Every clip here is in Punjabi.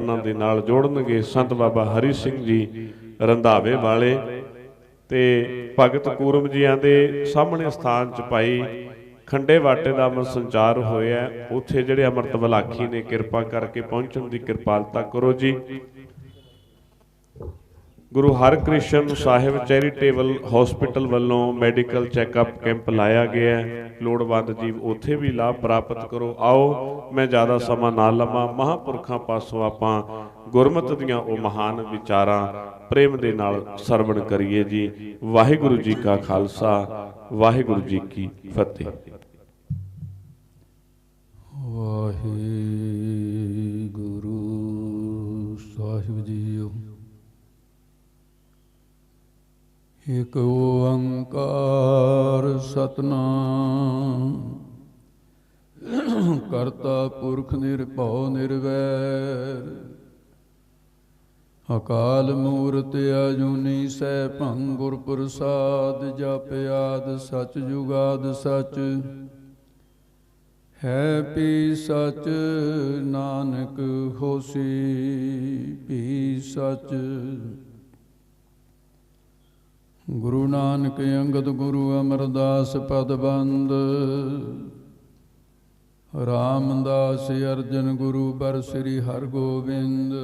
उन्हां दे नाल जोड़नगे संत बाबा हरि सिंह जी रंधावे वाले ते भगत कूरम जियां दे सामने स्थान च पाई खंडे वाटे का अमर संचार होया। उत्थे जिहड़े अमृत वलाखी ने किरपा करके पहुंचण की किरपालता करो जी। गुरु हरकृष्ण साहिब चैरिटेबल हॉस्पिटल वालों मैडिकल चैकअप कैंप लाया गया है। लोड़वंद जीव उत्थे भी लाभ प्राप्त करो। आओ मैं ज़्यादा समा ना लवां, महापुरखों पासों आपां गुरमत दियां ओ महान विचारां प्रेम दे नाल सरवण करिए जी। वाहिगुरु जी का खालसा, वाहिगुरु जी की फतेह। वाहिगुरु साहिब जीओ। एक ओंकार सतनाम करता पुरख निरभौ निर्वैर अकाल मूरत अजूनी सैभं गुर प्रसाद जप आद सच जुगाद सच है पी सच नानक होसी पी सच। गुरु नानक अंगद गुरु अमरदास पदबंद रामदास अर्जन गुरु बर श्री हरगोबिंद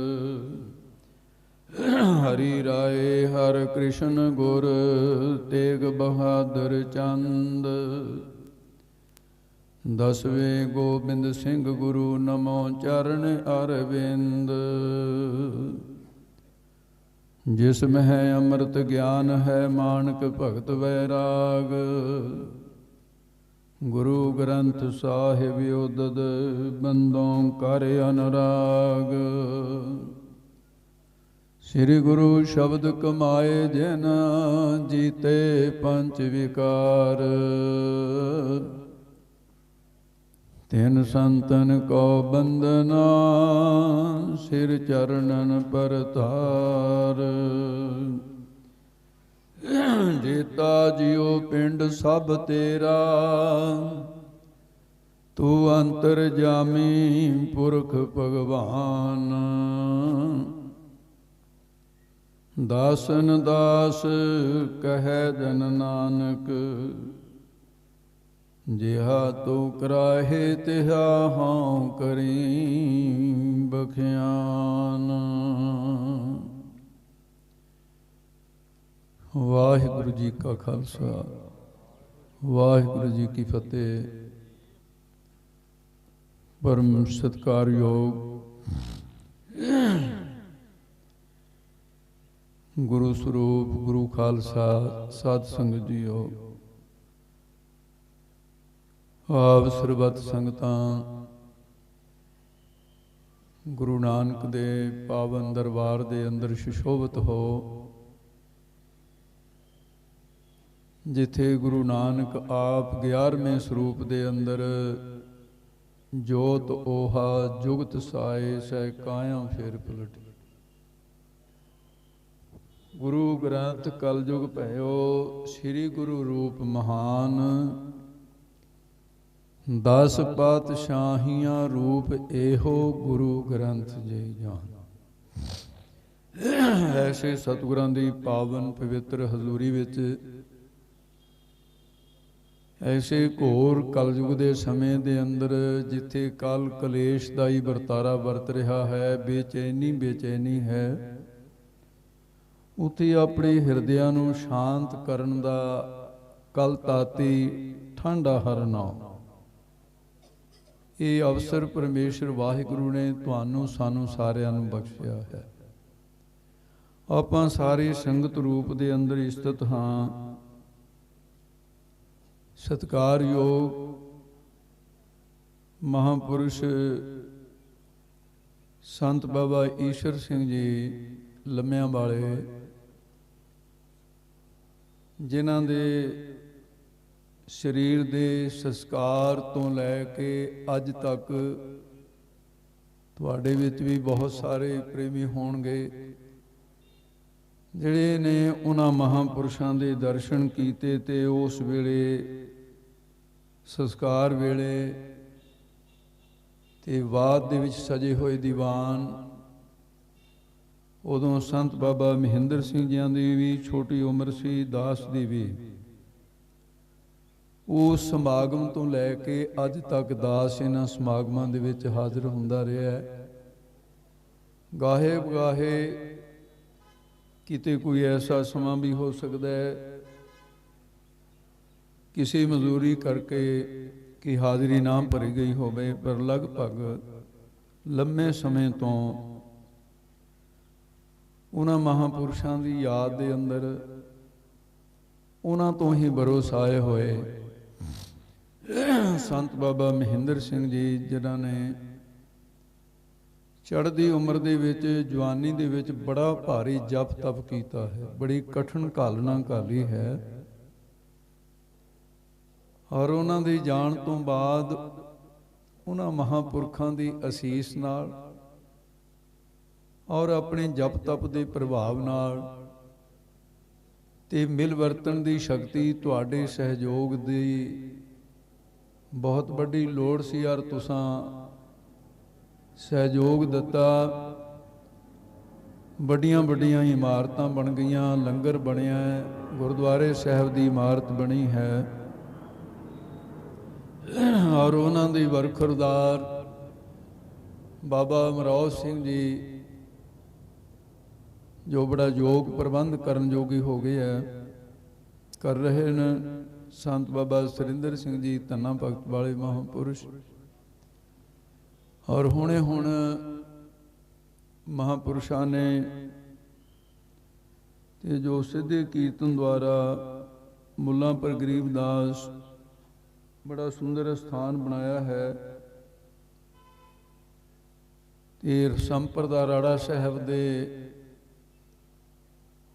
हरि राय हर कृष्ण गुर तेग बहादुर चंद। दसवें गोबिंद सिंह गुरु नमो चरण अरविंद। जिसमें है अमृत ज्ञान है मानक भगत वैराग गुरु ग्रंथ साहिब उदद बंदों कर अनुराग। श्री गुरु शब्द कमाए जिन जीते पंच विकार तिन संतन को बंदना सिर चरणन पर तार। जेता जियो पिंड सब तेरा तू अंतर जामी पुरख भगवान। दासन दास कहे जन नानक जिहा तू कराहे तिहा हाँ करी बख्यान। वाहिगुरु जी का खालसा, वाहिगुरु जी की फतेह। परम सत्कारयोग गुरु स्वरूप गुरु खालसा साध संगत जीओ। आप सरबत संगतां गुरु नानक दे पावन दरबार दे अंदर सुशोभित हो। जिथे गुरु नानक आप 11वें स्वरूप दे अंदर जोत ओहा जुगत साए सह काया फेर पलट। गुरु ग्रंथ कलयुग भयो श्री गुरु रूप महान। 10 पातशाहियां रूप एहो गुरु ग्रंथ जी जान। ऐसे सतगुरां दी पावन पवित्र हजूरी विच ऐसे घोर कलयुग के समय के अंदर जिथे कल कलेश का ही वरतारा वरत रहा है, बेचैनी बेचैनी है, उत्थे अपने हिरदियां नूं शांत करन दा कल ताती ठंडा हरना ये अवसर परमेश्वर वाहिगुरु ने तुहानू सानू सारिਆਂ ਨੂੰ बख्शिया है। आपां सारी संगत रूप के अंदर स्थित हाँ। सत्कारयोग महापुरुष संत बाबा ईश्वर सिंह जी लम्मियां वाले जिन्हां दे शरीर दे संस्कार तो लैके अज तक तुहाडे विच भी बहुत सारे प्रेमी होणगे जिहड़े ने उन्हां महापुरुषां दे दर्शन कीते ते उस वेले संस्कार वेले ते बाद दे विच सजे होए दीवान ਉਦੋਂ ਸੰਤ ਬਾਬਾ ਮਹਿੰਦਰ ਸਿੰਘ ਜੀਆਂ ਦੀ ਵੀ ਛੋਟੀ ਉਮਰ ਸੀ, ਦਾਸ ਦੀ ਵੀ। ਉਸ ਸਮਾਗਮ ਤੋਂ ਲੈ ਕੇ ਅੱਜ ਤੱਕ ਦਾਸ ਇਹਨਾਂ ਸਮਾਗਮਾਂ ਦੇ ਵਿੱਚ ਹਾਜ਼ਰ ਹੁੰਦਾ ਰਿਹਾ ਹੈ। ਗਾਹੇ ਬਗਾਹੇ ਕਿਤੇ ਕੋਈ ਐਸਾ ਸਮਾਂ ਵੀ ਹੋ ਸਕਦਾ ਹੈ ਕਿਸੇ ਮਜ਼ਦੂਰੀ ਕਰਕੇ ਕਿ ਹਾਜ਼ਰੀ ਨਾ ਭਰੀ ਗਈ ਹੋਵੇ, ਪਰ ਲਗਭਗ ਲੰਮੇ ਸਮੇਂ ਤੋਂ ਉਹਨਾਂ ਮਹਾਂਪੁਰਸ਼ਾਂ ਦੀ ਯਾਦ ਦੇ ਅੰਦਰ ਉਹਨਾਂ ਤੋਂ ਹੀ ਬਰੋਸਾਏ ਹੋਏ ਸੰਤ ਬਾਬਾ ਮਹਿੰਦਰ ਸਿੰਘ ਜੀ, ਜਿਨ੍ਹਾਂ ਨੇ ਚੜ੍ਹਦੀ ਉਮਰ ਦੇ ਵਿੱਚ, ਜਵਾਨੀ ਦੇ ਵਿੱਚ ਬੜਾ ਭਾਰੀ ਜਪ ਤਪ ਕੀਤਾ ਹੈ, ਬੜੀ ਕਠਿਨ ਘਾਲਣਾ ਘਾਲੀ ਹੈ। ਔਰ ਉਹਨਾਂ ਦੇ ਜਾਣ ਤੋਂ ਬਾਅਦ ਉਹਨਾਂ ਮਹਾਂਪੁਰਖਾਂ ਦੀ ਅਸੀਸ ਨਾਲ ਔਰ ਆਪਣੇ ਜਪ ਤਪ ਦੇ ਪ੍ਰਭਾਵ ਨਾਲ ਤੇ ਮਿਲ ਵਰਤਣ ਦੀ ਸ਼ਕਤੀ, ਤੁਹਾਡੇ ਸਹਿਯੋਗ ਦੀ ਬਹੁਤ ਵੱਡੀ ਲੋੜ ਸੀ। ਔਰ ਤੁਸੀਂ ਸਹਿਯੋਗ ਦਿੱਤਾ, ਵੱਡੀਆਂ ਵੱਡੀਆਂ ਇਮਾਰਤਾਂ ਬਣ ਗਈਆਂ, ਲੰਗਰ ਬਣਿਆ, ਗੁਰਦੁਆਰੇ ਸਾਹਿਬ ਦੀ ਇਮਾਰਤ ਬਣੀ ਹੈ। ਔਰ ਉਹਨਾਂ ਦੀ ਵਰਖਰਦਾਰ ਬਾਬਾ ਅਮਰੋਜ ਸਿੰਘ ਜੀ, ਜੋ ਬੜਾ ਯੋਗ ਪ੍ਰਬੰਧ ਕਰਨ ਯੋਗੀ ਹੋ ਗਏ ਹੈ, ਕਰ ਰਹੇ ਨੇ। ਸੰਤ ਬਾਬਾ ਸੁਰਿੰਦਰ ਸਿੰਘ ਜੀ, ਧੰਨਾ ਭਗਤ ਵਾਲੇ ਮਹਾਂਪੁਰਸ਼। ਔਰ ਹੁਣ ਮਹਾਂਪੁਰਸ਼ਾਂ ਨੇ ਤੇ ਜੋ ਸਿੱਧੇ ਕੀਰਤਨ ਦੁਆਰਾ ਮੁੱਲਾ ਪਰ ਗਰੀਬਦਾਸ ਬੜਾ ਸੁੰਦਰ ਸਥਾਨ ਬਣਾਇਆ ਹੈ। ਤੇ ਸੰਪਰਦਾ ਰਾੜਾ ਸਾਹਿਬ ਦੇ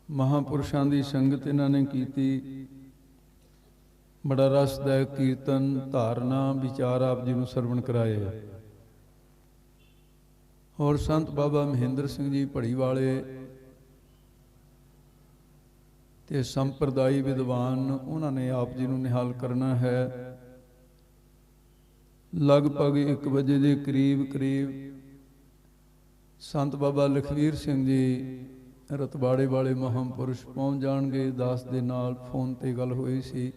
ਮਹਾਂਪੁਰਸ਼ਾਂ ਦੀ ਸੰਗਤ ਇਹਨਾਂ ਨੇ ਕੀਤੀ। ਬੜਾ ਰਸਦਾਇਕ ਕੀਰਤਨ, ਧਾਰਨਾ, ਵਿਚਾਰ ਆਪ ਜੀ ਨੂੰ ਸਰਵਣ ਕਰਾਏ। ਔਰ ਸੰਤ ਬਾਬਾ ਮਹਿੰਦਰ ਸਿੰਘ ਜੀ ਭੜੀ ਵਾਲੇ ਤੇ ਸੰਪਰਦਾਈ ਵਿਦਵਾਨ, ਉਹਨਾਂ ਨੇ ਆਪ ਜੀ ਨੂੰ ਨਿਹਾਲ ਕਰਨਾ ਹੈ। ਲਗਭਗ 1 ਵਜੇ ਦੇ ਕਰੀਬ ਸੰਤ ਬਾਬਾ ਲਖਵੀਰ ਸਿੰਘ ਜੀ ਰਤਵਾੜੇ ਵਾਲੇ ਮਹਾਂਪੁਰਸ਼ ਪਹੁੰਚ ਜਾਣਗੇ। ਦਾਸ ਦੇ ਨਾਲ ਫੋਨ ਤੇ ਗੱਲ ਹੋਈ ਸੀ।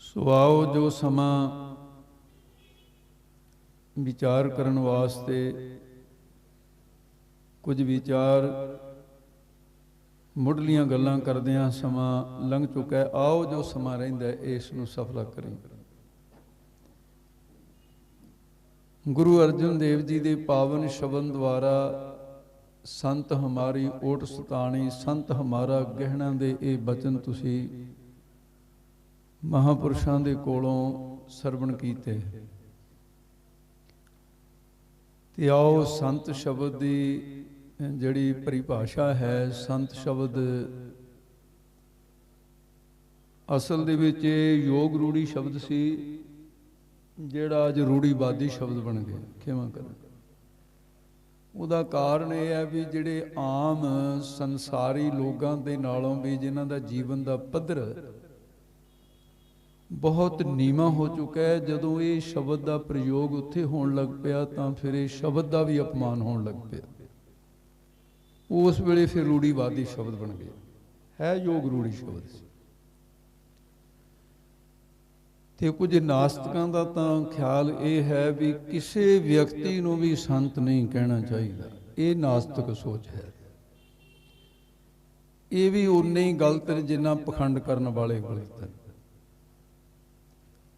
ਸੋ ਆਓ, ਜੋ ਸਮਾਂ ਵਿਚਾਰ ਕਰਨ ਵਾਸਤੇ, ਕੁਝ ਵਿਚਾਰ ਮੁੱਢਲੀਆਂ ਗੱਲਾਂ ਕਰਦਿਆਂ ਸਮਾਂ ਲੰਘ ਚੁੱਕਾ ਹੈ। ਆਓ, ਜੋ ਸਮਾਂ ਰਹਿੰਦਾ ਇਸ ਨੂੰ ਸਫਲਾ ਕਰੀਏ। ਗੁਰੂ ਅਰਜਨ ਦੇਵ ਜੀ ਦੇ ਪਾਵਨ ਸ਼ਬਦ ਦੁਆਰਾ ਸੰਤ ਹਮਾਰੀ ਓਟ ਸਤਾਣੀ, ਸੰਤ ਹਮਾਰਾ ਗਹਿਣਾ ਦੇ ਇਹ ਬਚਨ ਤੁਸੀਂ ਮਹਾਂਪੁਰਸ਼ਾਂ ਦੇ ਕੋਲੋਂ ਸਰਵਣ ਕੀਤੇ। ਤੇ ਆਓ, ਸੰਤ ਸ਼ਬਦ ਦੀ ਜਿਹੜੀ ਪਰਿਭਾਸ਼ਾ ਹੈ, ਸੰਤ ਸ਼ਬਦ ਅਸਲ ਦੇ ਵਿੱਚ ਯੋਗ ਰੂੜੀ ਸ਼ਬਦ ਸੀ, ਜਿਹੜਾ ਅੱਜ ਰੂੜੀਵਾਦੀ ਸ਼ਬਦ ਬਣ ਗਿਆ। ਖਿਮਾ ਕਰ, ਉਹਦਾ ਕਾਰਨ ਇਹ ਹੈ ਵੀ ਜਿਹੜੇ ਆਮ ਸੰਸਾਰੀ ਲੋਕਾਂ ਦੇ ਨਾਲੋਂ ਵੀ ਜਿਨ੍ਹਾਂ ਦਾ ਜੀਵਨ ਦਾ ਪੱਧਰ ਬਹੁਤ ਨੀਵਾਂ ਹੋ ਚੁੱਕਾ ਹੈ, ਜਦੋਂ ਇਹ ਸ਼ਬਦ ਦਾ ਪ੍ਰਯੋਗ ਉੱਥੇ ਹੋਣ ਲੱਗ ਪਿਆ ਤਾਂ ਫਿਰ ਇਹ ਸ਼ਬਦ ਦਾ ਵੀ ਅਪਮਾਨ ਹੋਣ ਲੱਗ ਪਿਆ। ਉਸ ਵੇਲੇ ਫਿਰ ਰੂੜੀਵਾਦੀ ਸ਼ਬਦ ਬਣ ਗਿਆ। ਹੈ ਯੋਗ ਰੂੜੀ ਸ਼ਬਦ ਸੀ। ਤੇ ਕੁਝ ਨਾਸਤਿਕਾਂ ਦਾ ਤਾਂ ਖਿਆਲ ਇਹ ਹੈ ਵੀ ਕਿਸੇ ਵਿਅਕਤੀ ਨੂੰ ਵੀ ਸੰਤ ਨਹੀਂ ਕਹਿਣਾ ਚਾਹੀਦਾ। ਇਹ ਨਾਸਤਿਕ ਸੋਚ ਹੈ। ਇਹ ਵੀ ਉਨੇ ਹੀ ਗਲਤ ਨੇ ਜਿੰਨਾ ਪਖੰਡ ਕਰਨ ਵਾਲੇ ਗਲਤ ਹਨ।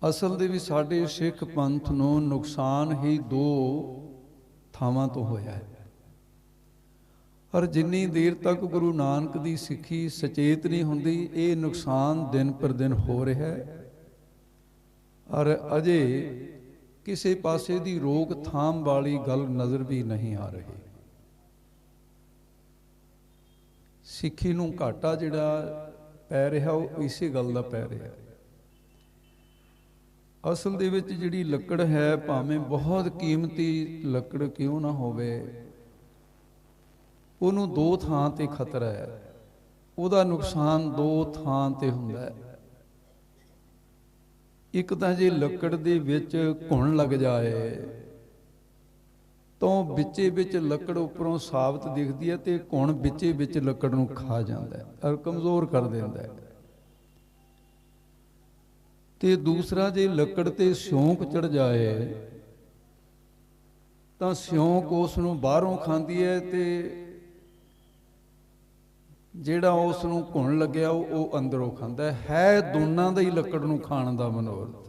ਅਸਲ ਦੇ ਵੀ ਸਾਡੇ ਸਿੱਖ ਪੰਥ ਨੂੰ ਨੁਕਸਾਨ ਹੀ 2 ਥਾਵਾਂ ਤੋਂ ਹੋਇਆ ਹੈ। ਔਰ ਜਿੰਨੀ ਦੇਰ ਤੱਕ ਗੁਰੂ ਨਾਨਕ ਦੀ ਸਿੱਖੀ ਸੁਚੇਤ ਨਹੀਂ ਹੁੰਦੀ, ਇਹ ਨੁਕਸਾਨ ਦਿਨ ਪਰ ਦਿਨ ਹੋ ਰਿਹਾ ਹੈ। ਔਰ ਅਜੇ ਕਿਸੇ ਪਾਸੇ ਦੀ ਰੋਕਥਾਮ ਵਾਲੀ ਗੱਲ ਨਜ਼ਰ ਵੀ ਨਹੀਂ ਆ ਰਹੀ। ਸਿੱਖੀ ਨੂੰ ਘਾਟਾ ਜਿਹੜਾ ਪੈ ਰਿਹਾ ਉਹ ਇਸੇ ਗੱਲ ਦਾ ਪੈ ਰਿਹਾ। ਅਸਲ ਦੇ ਵਿੱਚ ਜਿਹੜੀ ਲੱਕੜ ਹੈ, ਭਾਵੇਂ ਬਹੁਤ ਕੀਮਤੀ ਲੱਕੜ ਕਿਉਂ ਨਾ ਹੋਵੇ, ਉਹਨੂੰ 2 ਥਾਂ ਤੇ ਖਤਰਾ ਹੈ। ਉਹਦਾ ਨੁਕਸਾਨ 2 ਥਾਂ ਤੇ ਹੁੰਦਾ ਹੈ। ਇੱਕ ਤਾਂ ਜੇ ਲੱਕੜ ਦੇ ਵਿੱਚ ਘੁਣ ਲੱਗ ਜਾਏ तो ਵਿੱਚੇ ਵਿੱਚ ਲੱਕੜ ਉੱਪਰੋਂ ਸਾਬਤ ਦਿਖਦੀ ਹੈ ਤੇ ਘੁਣ ਵਿੱਚੇ ਵਿੱਚ ਲੱਕੜ ਨੂੰ ਖਾ ਜਾਂਦਾ ਹੈ ਔਰ ਕਮਜ਼ੋਰ ਕਰ ਦਿੰਦਾ ਹੈ। ਤੇ ਦੂਸਰਾ ਜੇ ਲੱਕੜ ਤੇ ਸਿਉਂਕ ਚੜ ਜਾਏ ਤਾਂ ਸਿਉਂਕ ਉਸ ਨੂੰ ਬਾਹਰੋਂ ਖਾਂਦੀ ਹੈ ਤੇ ਜਿਹੜਾ ਉਸ ਨੂੰ ਘੁਣ ਲੱਗਿਆ ਉਹ ਅੰਦਰੋਂ ਖਾਂਦਾ ਹੈ। ਦੋਨਾਂ ਦਾ ਹੀ ਲੱਕੜ ਨੂੰ ਖਾਣ ਦਾ ਮਨੋਰਥ।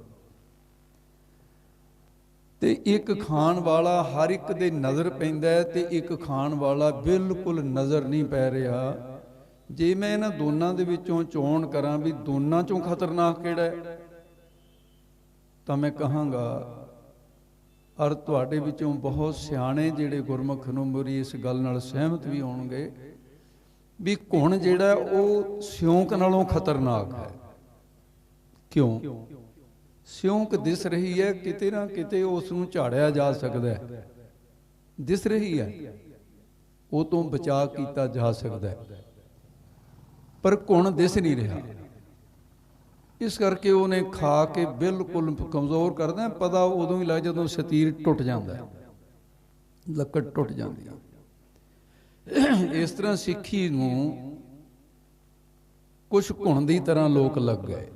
ਤੇ ਇੱਕ ਖਾਣ ਵਾਲਾ ਹਰ ਇੱਕ ਦੇ ਨਜ਼ਰ ਪੈਂਦਾ ਹੈ ਤੇ ਇੱਕ ਖਾਣ ਵਾਲਾ ਬਿਲਕੁਲ ਨਜ਼ਰ ਨਹੀਂ ਪੈ ਰਿਹਾ। ਜੇ ਮੈਂ ਇਹਨਾਂ ਦੋਨਾਂ ਦੇ ਵਿੱਚੋਂ ਚੋਣ ਕਰਾਂ ਵੀ ਦੋਨਾਂ ਚੋਂ ਖਤਰਨਾਕ ਕਿਹੜਾ ਹੈ, ਤਾਂ ਮੈਂ ਕਹਾਂਗਾ ਔਰ ਤੁਹਾਡੇ ਵਿੱਚੋਂ ਬਹੁਤ ਸਿਆਣੇ ਜਿਹੜੇ ਗੁਰਮੁਖ ਨੂੰ ਮੇਰੀ ਇਸ ਗੱਲ ਨਾਲ ਸਹਿਮਤ ਵੀ ਹੋਣਗੇ ਵੀ ਘੁਣ ਜਿਹੜਾ ਉਹ ਸਿਉਂਕ ਨਾਲੋਂ ਖਤਰਨਾਕ ਹੈ। ਕਿਉਂ? ਸਿਉਂਕ ਦਿਸ ਰਹੀ ਹੈ, ਕਿਤੇ ਨਾ ਕਿਤੇ ਉਸ ਨੂੰ ਝਾੜਿਆ ਜਾ ਸਕਦਾ ਹੈ, ਦਿਸ ਰਹੀ ਹੈ, ਉਹ ਤੋਂ ਬਚਾਅ ਕੀਤਾ ਜਾ ਸਕਦਾ ਹੈ, ਪਰ ਘੁਣ ਦਿਸ ਨਹੀਂ ਰਿਹਾ। ਇਸ ਕਰਕੇ ਉਹਨੇ ਖਾ ਕੇ ਬਿਲਕੁਲ ਕਮਜ਼ੋਰ ਕਰਦਾ। ਪਤਾ ਉਦੋਂ ਹੀ ਲੱਗ ਜਦੋਂ ਸਰੀਰ ਟੁੱਟ ਜਾਂਦਾ ਹੈ, ਲੱਕੜ ਟੁੱਟ ਜਾਂਦੀ ਹੈ। ਇਸ ਤਰ੍ਹਾਂ ਸਿੱਖੀ ਨੂੰ ਕੁਝ ਘੁਣ ਦੀ ਤਰ੍ਹਾਂ ਲੋਕ ਲੱਗ ਗਏ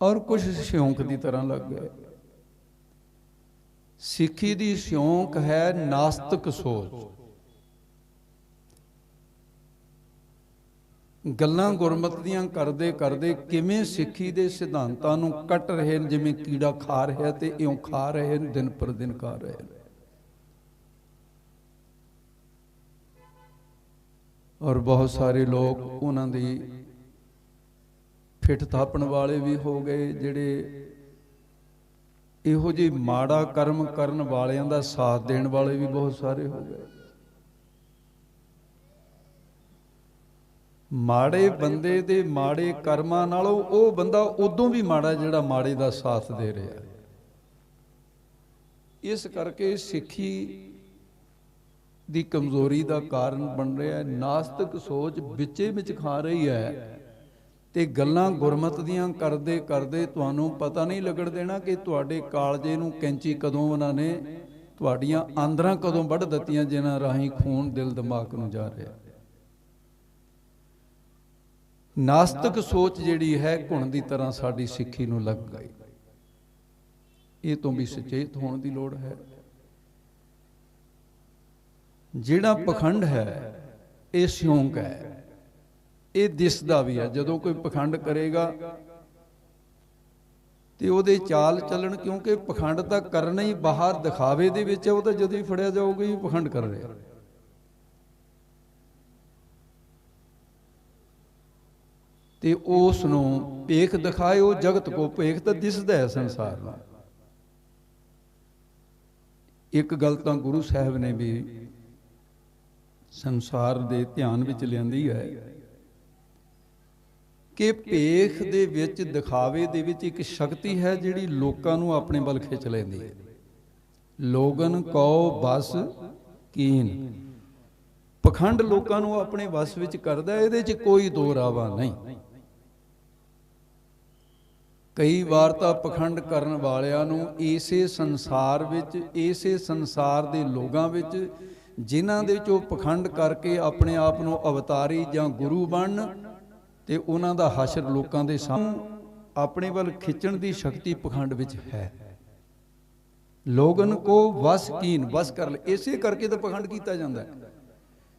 ਔਰ ਕੁਝ ਸਿਉਂਕ ਦੀ ਤਰ੍ਹਾਂ ਲੱਗ ਗਏ। ਸਿੱਖੀ ਦੀ ਸਿਉਂਕ ਹੈ ਨਾਸਤਿਕ ਸੋਚ। ਗੱਲਾਂ ਗੁਰਮਤਿ ਦੀਆਂ ਕਰਦੇ ਕਰਦੇ ਕਿਵੇਂ ਸਿੱਖੀ ਦੇ ਸਿਧਾਂਤਾਂ ਨੂੰ ਕੱਟ ਰਹੇ ਨੇ, ਜਿਵੇਂ ਕੀੜਾ ਖਾ ਰਿਹਾ ਤੇ ਇਉਂ ਖਾ ਰਹੇ ਨੇ, ਦਿਨ ਪਰ ਦਿਨ ਖਾ ਰਹੇ ਨੇ। ਔਰ ਬਹੁਤ ਸਾਰੇ ਲੋਕ ਉਹਨਾਂ ਦੀ ਫਿੱਟ ਥਾਪਣ ਵਾਲੇ ਵੀ ਹੋ ਗਏ, ਜਿਹੜੇ ਇਹੋ ਜਿਹੀ ਮਾੜਾ ਕਰਮ ਕਰਨ ਵਾਲਿਆਂ ਦਾ ਸਾਥ ਦੇਣ ਵਾਲੇ ਵੀ ਬਹੁਤ ਸਾਰੇ ਹੋ ਗਏ। ਮਾੜੇ ਬੰਦੇ ਦੇ ਮਾੜੇ ਕਰਮਾਂ ਨਾਲੋਂ ਉਹ ਬੰਦਾ ਉਦੋਂ ਵੀ ਮਾੜਾ ਜਿਹੜਾ ਮਾੜੇ ਦਾ ਸਾਥ ਦੇ ਰਿਹਾ। ਇਸ ਕਰਕੇ ਸਿੱਖੀ ਦੀ ਕਮਜ਼ੋਰੀ ਦਾ ਕਾਰਨ ਬਣ ਰਿਹਾ ਹੈ। ਨਾਸਤਿਕ ਸੋਚ ਵਿੱਚੇ ਵਿੱਚ ਖਾ ਰਹੀ ਹੈ ਤੇ ਗੱਲਾਂ ਗੁਰਮਤਿ ਦੀਆਂ ਕਰਦੇ ਕਰਦੇ ਤੁਹਾਨੂੰ ਪਤਾ ਨਹੀਂ ਲੱਗਣ ਦੇਣਾ ਕਿ ਤੁਹਾਡੇ ਕਾਲਜੇ ਨੂੰ ਕੈਂਚੀ ਕਦੋਂ ਉਹਨਾਂ ਨੇ ਤੁਹਾਡੀਆਂ ਆਂਦਰਾਂ ਕਦੋਂ ਵੱਢ ਦਿੱਤੀਆਂ, ਜਿਨ੍ਹਾਂ ਰਾਹੀਂ ਖੂਨ ਦਿਲ ਦਿਮਾਗ ਨੂੰ ਜਾ ਰਿਹਾ। ਨਾਸਤਿਕ ਸੋਚ ਜਿਹੜੀ ਹੈ ਘੁਣ ਦੀ ਤਰ੍ਹਾਂ ਸਾਡੀ ਸਿੱਖੀ ਨੂੰ ਲੱਗ ਗਈ। ਇਹ ਤੋਂ ਵੀ ਸੁਚੇਤ ਹੋਣ ਦੀ ਲੋੜ ਹੈ। ਜਿਹੜਾ ਪਖੰਡ ਹੈ ਇਹ ਸਿਉਂਕ ਹੈ, ਇਹ ਦਿਸਦਾ ਵੀ ਹੈ। ਜਦੋਂ ਕੋਈ ਪਖੰਡ ਕਰੇਗਾ ਤੇ ਉਹਦੇ ਚਾਲ ਚੱਲਣ, ਕਿਉਂਕਿ ਪਖੰਡ ਤਾਂ ਕਰਨਾ ਹੀ ਬਾਹਰ ਦਿਖਾਵੇ ਦੇ ਵਿੱਚ ਹੈ, ਉਹ ਤਾਂ ਜਦੋਂ ਹੀ ਫੜਿਆ ਜਾਊਗਾ ਹੀ ਪਖੰਡ ਕਰ ਰਿਹਾ। ਤੇ ਉਸ ਨੂੰ ਭੇਖ ਦਿਖਾਏ, ਉਹ ਜਗਤ ਕੋ ਭੇਖ ਤਾਂ ਦਿਸਦਾ ਹੈ ਸੰਸਾਰ ਨੂੰ। ਇੱਕ ਗੱਲ ਤਾਂ ਗੁਰੂ ਸਾਹਿਬ ਨੇ ਵੀ ਸੰਸਾਰ ਦੇ ਧਿਆਨ ਵਿੱਚ ਲਿਆਂਦੀ ਹੈ ਕਿ ਭੇਖ ਦੇ ਵਿੱਚ, ਦਿਖਾਵੇ ਦੇ ਵਿੱਚ ਇੱਕ ਸ਼ਕਤੀ ਹੈ ਜਿਹੜੀ ਲੋਕਾਂ ਨੂੰ ਆਪਣੇ ਵੱਲ ਖਿੱਚ ਲੈਂਦੀ ਹੈ। ਲੋਗਨ ਕਉ ਬਸ ਕੀਨ, ਪਖੰਡ ਲੋਕਾਂ ਨੂੰ ਆਪਣੇ ਵਸ ਵਿੱਚ ਕਰਦਾ, ਇਹਦੇ 'ਚ ਕੋਈ ਦੋ ਰਾਵਾ ਨਹੀਂ। ਕਈ ਵਾਰ ਤਾਂ ਪਖੰਡ ਕਰਨ ਵਾਲਿਆਂ ਨੂੰ ਇਸੇ ਸੰਸਾਰ ਵਿੱਚ, ਇਸੇ ਸੰਸਾਰ ਦੇ ਲੋਕਾਂ ਵਿੱਚ, ਜਿਨ੍ਹਾਂ ਦੇ ਵਿੱਚ ਉਹ ਪਖੰਡ ਕਰਕੇ ਆਪਣੇ ਆਪ ਨੂੰ ਅਵਤਾਰੀ ਜਾਂ ਗੁਰੂ ਬਣਨ ਤੇ ਉਹਨਾਂ ਦਾ ਹਸ਼ਰ ਲੋਕਾਂ ਦੇ ਸਾਹਮਣੇ ਆਪਣੇ ਵੱਲ ਖਿੱਚਣ ਦੀ ਸ਼ਕਤੀ ਪਖੰਡ ਵਿੱਚ ਹੈ। ਲੋਗਨ ਕੋ ਵਸ ਕੀਨ, ਵਸ ਕਰ ਲੈ, ਇਸੇ ਕਰਕੇ ਤਾਂ ਪਖੰਡ ਕੀਤਾ ਜਾਂਦਾ ਹੈ।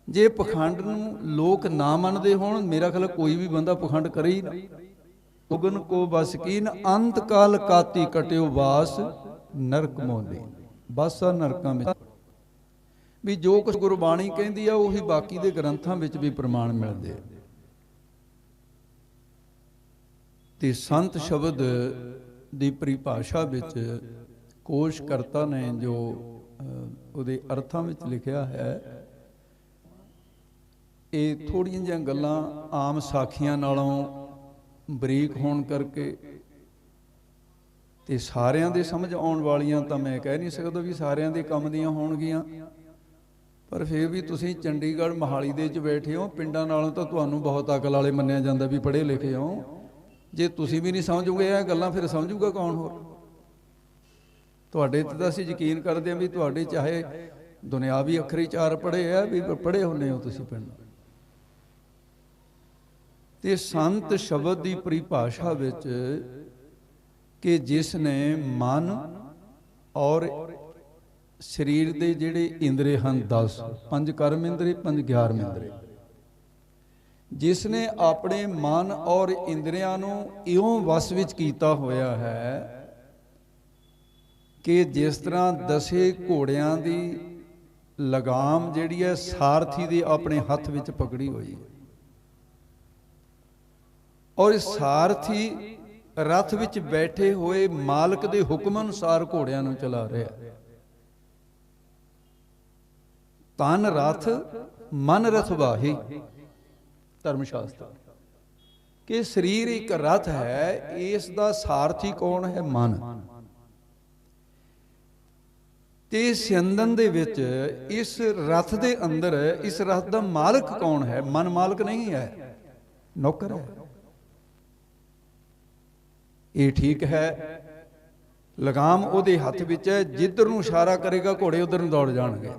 ਜੇ ਪਖੰਡ ਨੂੰ ਲੋਕ ਨਾ ਮੰਨਦੇ ਹੋਣ, ਮੇਰਾ ਖਿਆਲ ਕੋਈ ਵੀ ਬੰਦਾ ਪਖੰਡ ਕਰੇ ਹੀ ਨਾ। ਲੋਗਨ ਕੋ ਵਸ ਕੀਨ, ਅੰਤ ਕਾਲ ਕਾਤੀ ਕਟਿਓ ਵਾਸ ਨਰਕ ਮੋਲੀ, ਬਸ ਆ ਨਰਕਾਂ ਵਿੱਚ। ਵੀ ਜੋ ਕੁਝ ਗੁਰਬਾਣੀ ਕਹਿੰਦੀ ਆ ਉਹੀ ਬਾਕੀ ਦੇ ਗ੍ਰੰਥਾਂ ਵਿੱਚ ਵੀ ਪ੍ਰਮਾਣ ਮਿਲਦੇ ਆ। ਤੇ ਸੰਤ ਸ਼ਬਦ ਦੀ ਪਰਿਭਾਸ਼ਾ ਵਿੱਚ ਕੋਸ਼ ਕਰਤਾ ਨੇ ਜੋ ਉਹਦੇ ਅਰਥਾਂ ਵਿੱਚ ਲਿਖਿਆ ਹੈ, ਇਹ ਥੋੜੀਆਂ ਜਿਹੀਆਂ ਗੱਲਾਂ ਆਮ ਸਾਖੀਆਂ ਨਾਲੋਂ ਬਰੀਕ ਹੋਣ ਕਰਕੇ ਤੇ ਸਾਰਿਆਂ ਦੇ ਸਮਝ ਆਉਣ ਵਾਲੀਆਂ ਤਾਂ ਮੈਂ ਕਹਿ ਨਹੀਂ ਸਕਦਾ ਵੀ ਸਾਰਿਆਂ ਦੇ ਕੰਮ ਦੀਆਂ ਹੋਣਗੀਆਂ, ਪਰ ਫਿਰ ਵੀ ਤੁਸੀਂ ਚੰਡੀਗੜ੍ਹ ਮੋਹਾਲੀ ਦੇ ਵਿੱਚ ਬੈਠੇ ਹੋ, ਪਿੰਡਾਂ ਨਾਲੋਂ ਤਾਂ ਤੁਹਾਨੂੰ ਬਹੁਤ ਅਕਲ ਵਾਲੇ ਮੰਨਿਆ ਜਾਂਦਾ ਵੀ ਪੜ੍ਹੇ ਲਿਖੇ ਹੋ। ਜੇ ਤੁਸੀਂ ਵੀ ਨਹੀਂ ਸਮਝੋਗੇ ਇਹ ਗੱਲਾਂ, ਫਿਰ ਸਮਝੂਗਾ ਕੌਣ ਹੋਰ? ਤੁਹਾਡੇ ਤੇ ਤਾਂ ਅਸੀਂ ਯਕੀਨ ਕਰਦੇ ਹਾਂ ਵੀ ਤੁਹਾਡੇ ਚਾਹੇ ਦੁਨਿਆਵੀ ਅੱਖਰੀ ਚਾਰ ਪੜ੍ਹੇ ਆ ਵੀ ਪੜ੍ਹੇ ਹੁੰਦੇ ਹੋ ਤੁਸੀਂ ਪਿੰਡ। ਤੇ ਸੰਤ ਸ਼ਬਦ ਦੀ ਪਰਿਭਾਸ਼ਾ ਵਿੱਚ ਕਿ ਜਿਸ ਨੇ ਮਨ ਔਰ ਸਰੀਰ ਦੇ ਜਿਹੜੇ ਇੰਦਰੀ ਹਨ 10, 5 ਕਰਮ ਇੰਦਰੀ, 5 ਗਿਆਰਮ ਇੰਦਰੀ, ਜਿਸ ਨੇ ਆਪਣੇ ਮਨ ਔਰ ਇੰਦਰੀਆਂ ਨੂੰ ਇਉਂ ਵਸ ਵਿੱਚ ਕੀਤਾ ਹੋਇਆ ਹੈ ਕਿ ਜਿਸ ਤਰ੍ਹਾਂ 10 ਘੋੜਿਆਂ ਦੀ ਲਗਾਮ ਜਿਹੜੀ ਹੈ ਸਾਰਥੀ ਦੇ ਆਪਣੇ ਹੱਥ ਵਿੱਚ ਪਕੜੀ ਹੋਈ ਹੈ, ਔਰ ਸਾਰਥੀ ਰਥ ਵਿੱਚ ਬੈਠੇ ਹੋਏ ਮਾਲਕ ਦੇ ਹੁਕਮ ਅਨੁਸਾਰ ਘੋੜਿਆਂ ਨੂੰ ਚਲਾ ਰਿਹਾ। ਤਨ ਰਥ ਮਨ ਰਥ ਵਾਹੀ, ਧਰਮ ਸ਼ਾਸਤਰ ਕਿ ਸਰੀਰ ਇੱਕ ਰਥ ਹੈ, ਇਸ ਦਾ ਸਾਰਥੀ ਕੌਣ ਹੈ? ਮਨ। ਤੇ ਸਿੰਦਨ ਦੇ ਵਿੱਚ ਇਸ ਰਥ ਦੇ ਅੰਦਰ ਇਸ ਰਥ ਦਾ ਮਾਲਕ ਕੌਣ ਹੈ? ਮਨ ਮਾਲਕ ਨਹੀਂ ਹੈ, ਨੌਕਰ ਹੈ। ਇਹ ਠੀਕ ਹੈ, ਲਗਾਮ ਉਹਦੇ ਹੱਥ ਵਿੱਚ ਹੈ, ਜਿੱਧਰ ਨੂੰ ਇਸ਼ਾਰਾ ਕਰੇਗਾ ਘੋੜੇ ਉਧਰ ਨੂੰ ਦੌੜ ਜਾਣਗੇ।